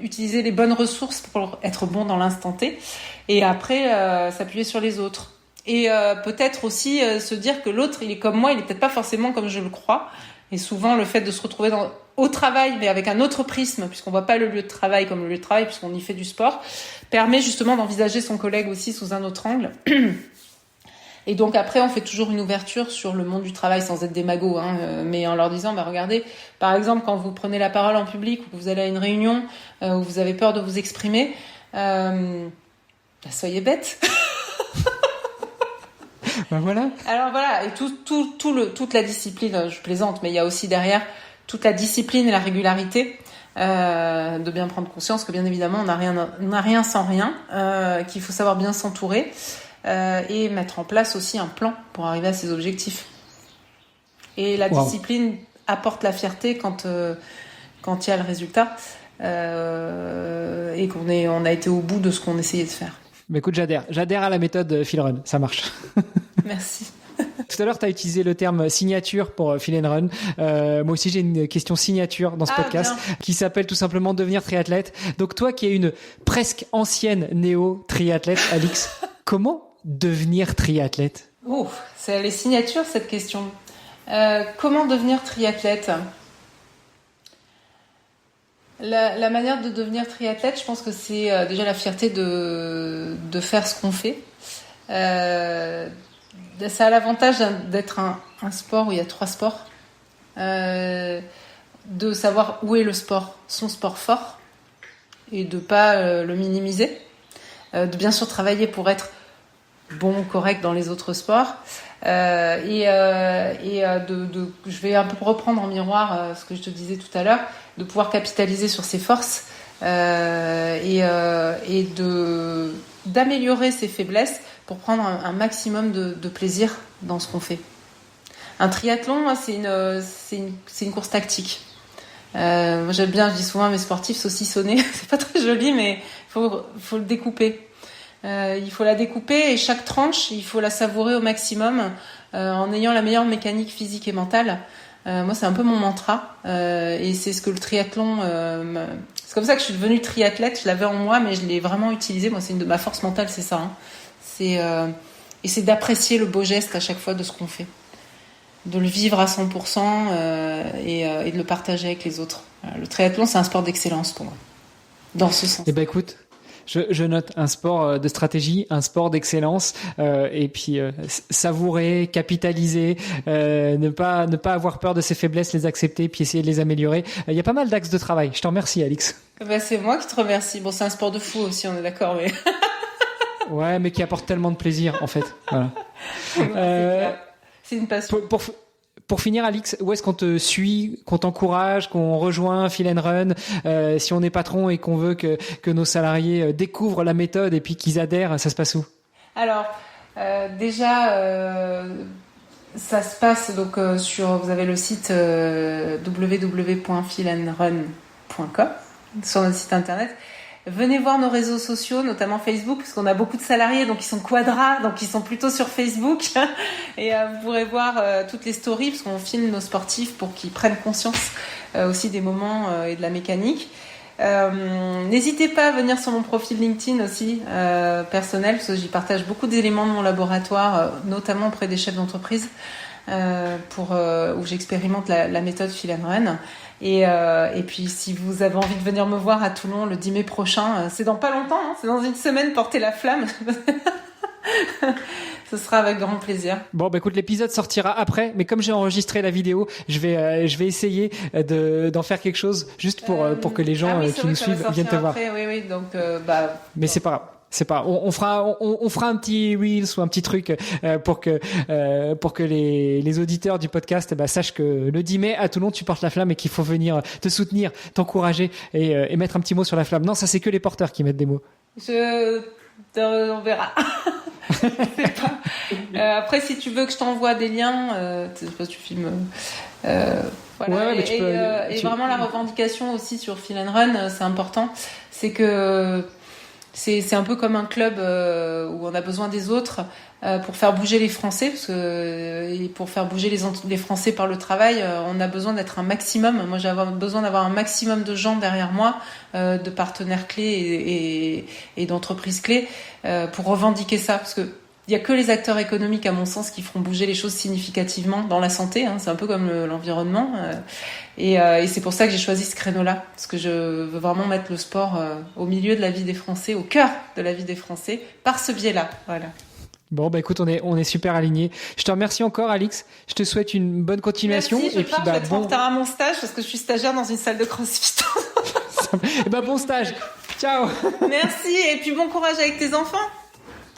utilisé les bonnes ressources pour être bon dans l'instant T, et après s'appuyer sur les autres. Et peut-être aussi se dire que l'autre, il est comme moi, il est peut-être pas forcément comme je le crois. Et souvent, le fait de se retrouver au travail, mais avec un autre prisme, puisqu'on voit pas le lieu de travail comme le lieu de travail, puisqu'on y fait du sport, permet justement d'envisager son collègue aussi sous un autre angle. Et donc après, on fait toujours une ouverture sur le monde du travail sans être démago, mais en leur disant, regardez, par exemple, quand vous prenez la parole en public ou que vous allez à une réunion où vous avez peur de vous exprimer, soyez bêtes. Voilà. Alors voilà, et toute la discipline, je plaisante, mais il y a aussi derrière toute la discipline et la régularité, de bien prendre conscience que bien évidemment on n'a rien sans rien, qu'il faut savoir bien s'entourer et mettre en place aussi un plan pour arriver à ses objectifs. Et la discipline apporte la fierté quand il y a le résultat et on a été au bout de ce qu'on essayait de faire. Mais écoute, j'adhère à la méthode Feel & Run, ça marche. Merci. Tout à l'heure, tu as utilisé le terme signature pour Feel & Run. Moi aussi, j'ai une question signature dans ce podcast qui s'appelle tout simplement devenir triathlète. Donc toi qui es une presque ancienne néo-triathlète, Alix, comment devenir triathlète? C'est les signatures cette question. Comment devenir triathlète? La manière de devenir triathlète, je pense que c'est déjà la fierté de faire ce qu'on fait. Ça a l'avantage d'être un sport où il y a 3 sports, de savoir où est son sport fort, et de pas le minimiser, de bien sûr travailler pour être bon, correct dans les autres sports, je vais un peu reprendre en miroir ce que je te disais tout à l'heure, de pouvoir capitaliser sur ses forces d'améliorer ses faiblesses pour prendre un maximum de plaisir dans ce qu'on fait. Un triathlon, moi, c'est une course tactique. Moi, j'aime bien, je dis souvent à mes sportifs, saucissonner, c'est pas très joli, mais faut le découper. Il faut la découper et chaque tranche, il faut la savourer au maximum en ayant la meilleure mécanique physique et mentale. Moi, c'est un peu mon mantra et c'est ce que le triathlon... C'est comme ça que je suis devenue triathlète. Je l'avais en moi, mais je l'ai vraiment utilisé. Moi, c'est une de ma force mentale, c'est ça. Et c'est d'apprécier le beau geste à chaque fois de ce qu'on fait. De le vivre à 100% et de le partager avec les autres. Le triathlon, c'est un sport d'excellence pour moi, dans ce sens. Eh ben écoute, je note un sport de stratégie, un sport d'excellence, et puis savourer, capitaliser, ne pas avoir peur de ses faiblesses, les accepter, puis essayer de les améliorer. Il y a pas mal d'axes de travail. Je te remercie, Alix. C'est moi qui te remercie. Bon, c'est un sport de fou aussi, on est d'accord, mais... Ouais, mais qui apporte tellement de plaisir, en fait. Voilà. C'est une passion. Pour finir, Alix, où est-ce qu'on te suit, qu'on t'encourage, qu'on rejoint Feel & Run, si on est patron et qu'on veut que nos salariés découvrent la méthode et puis qu'ils adhèrent, ça se passe où? Alors, déjà, ça se passe donc vous avez le site www.feelandrun.com sur notre site internet. Venez voir nos réseaux sociaux, notamment Facebook, parce qu'on a beaucoup de salariés, donc ils sont quadras, donc ils sont plutôt sur Facebook. Et vous pourrez voir toutes les stories, parce qu'on filme nos sportifs pour qu'ils prennent conscience aussi des moments et de la mécanique. N'hésitez pas à venir sur mon profil LinkedIn aussi, personnel, parce que j'y partage beaucoup d'éléments de mon laboratoire, notamment auprès des chefs d'entreprise, où j'expérimente la méthode Feel & Run. Et puis si vous avez envie de venir me voir à Toulon le 10 mai prochain, c'est dans pas longtemps, c'est dans une semaine, portez la flamme. Ce sera avec grand plaisir. Bon, écoute, l'épisode sortira après, mais comme j'ai enregistré la vidéo, je vais essayer d'en faire quelque chose juste pour que les gens qui nous suivent viennent te voir. Oui, donc Mais c'est pas grave. C'est pas. On fera un petit reels ou un petit truc pour que les auditeurs du podcast sachent que le 10 mai à Toulon tu portes la flamme et qu'il faut venir te soutenir, t'encourager et mettre un petit mot sur la flamme. Non, ça c'est que les porteurs qui mettent des mots. On verra. Après, si tu veux que je t'envoie des liens, tu filmes. Voilà. Ouais, et vraiment la revendication aussi sur Feel & Run, c'est important. C'est que c'est un peu comme un club où on a besoin des autres pour faire bouger les Français, et pour faire bouger les Français par le travail, on a besoin d'être un maximum. Moi, j'ai besoin d'avoir un maximum de gens derrière moi, de partenaires clés et d'entreprises clés, pour revendiquer ça, parce que il y a que les acteurs économiques, à mon sens, qui feront bouger les choses significativement dans la santé. C'est un peu comme l'environnement. Et c'est pour ça que j'ai choisi ce créneau-là. Parce que je veux vraiment mettre le sport au milieu de la vie des Français, au cœur de la vie des Français, par ce biais-là. Voilà. Bon, écoute, on est super alignés. Je te remercie encore, Alix. Je te souhaite une bonne continuation. Merci, je vais être en retard à mon stage parce que je suis stagiaire dans une salle de CrossFit. Bon stage. Ciao. Merci. Et puis bon courage avec tes enfants.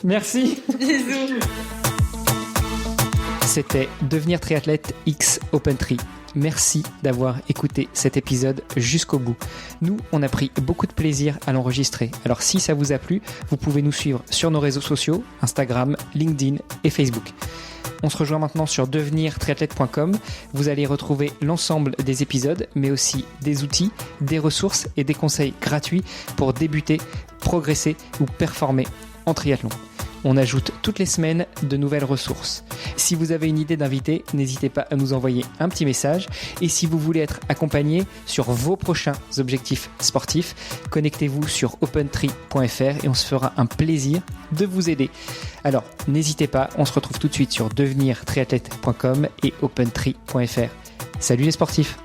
Merci. Bisous. C'était Devenir triathlète X OpenTri. Merci d'avoir écouté cet épisode jusqu'au bout. Nous, on a pris beaucoup de plaisir à l'enregistrer. Alors si ça vous a plu, vous pouvez nous suivre sur nos réseaux sociaux, Instagram, LinkedIn et Facebook. On se rejoint maintenant sur devenirtriathlète.com. Vous allez retrouver l'ensemble des épisodes, mais aussi des outils, des ressources et des conseils gratuits pour débuter, progresser ou performer en triathlon. on ajoute toutes les semaines de nouvelles ressources. Si vous avez une idée d'invité, n'hésitez pas à nous envoyer un petit message. Et si vous voulez être accompagné sur vos prochains objectifs sportifs, connectez-vous sur opentree.fr et on se fera un plaisir de vous aider. Alors, n'hésitez pas, on se retrouve tout de suite sur devenirtriathlète.com et opentree.fr. Salut les sportifs!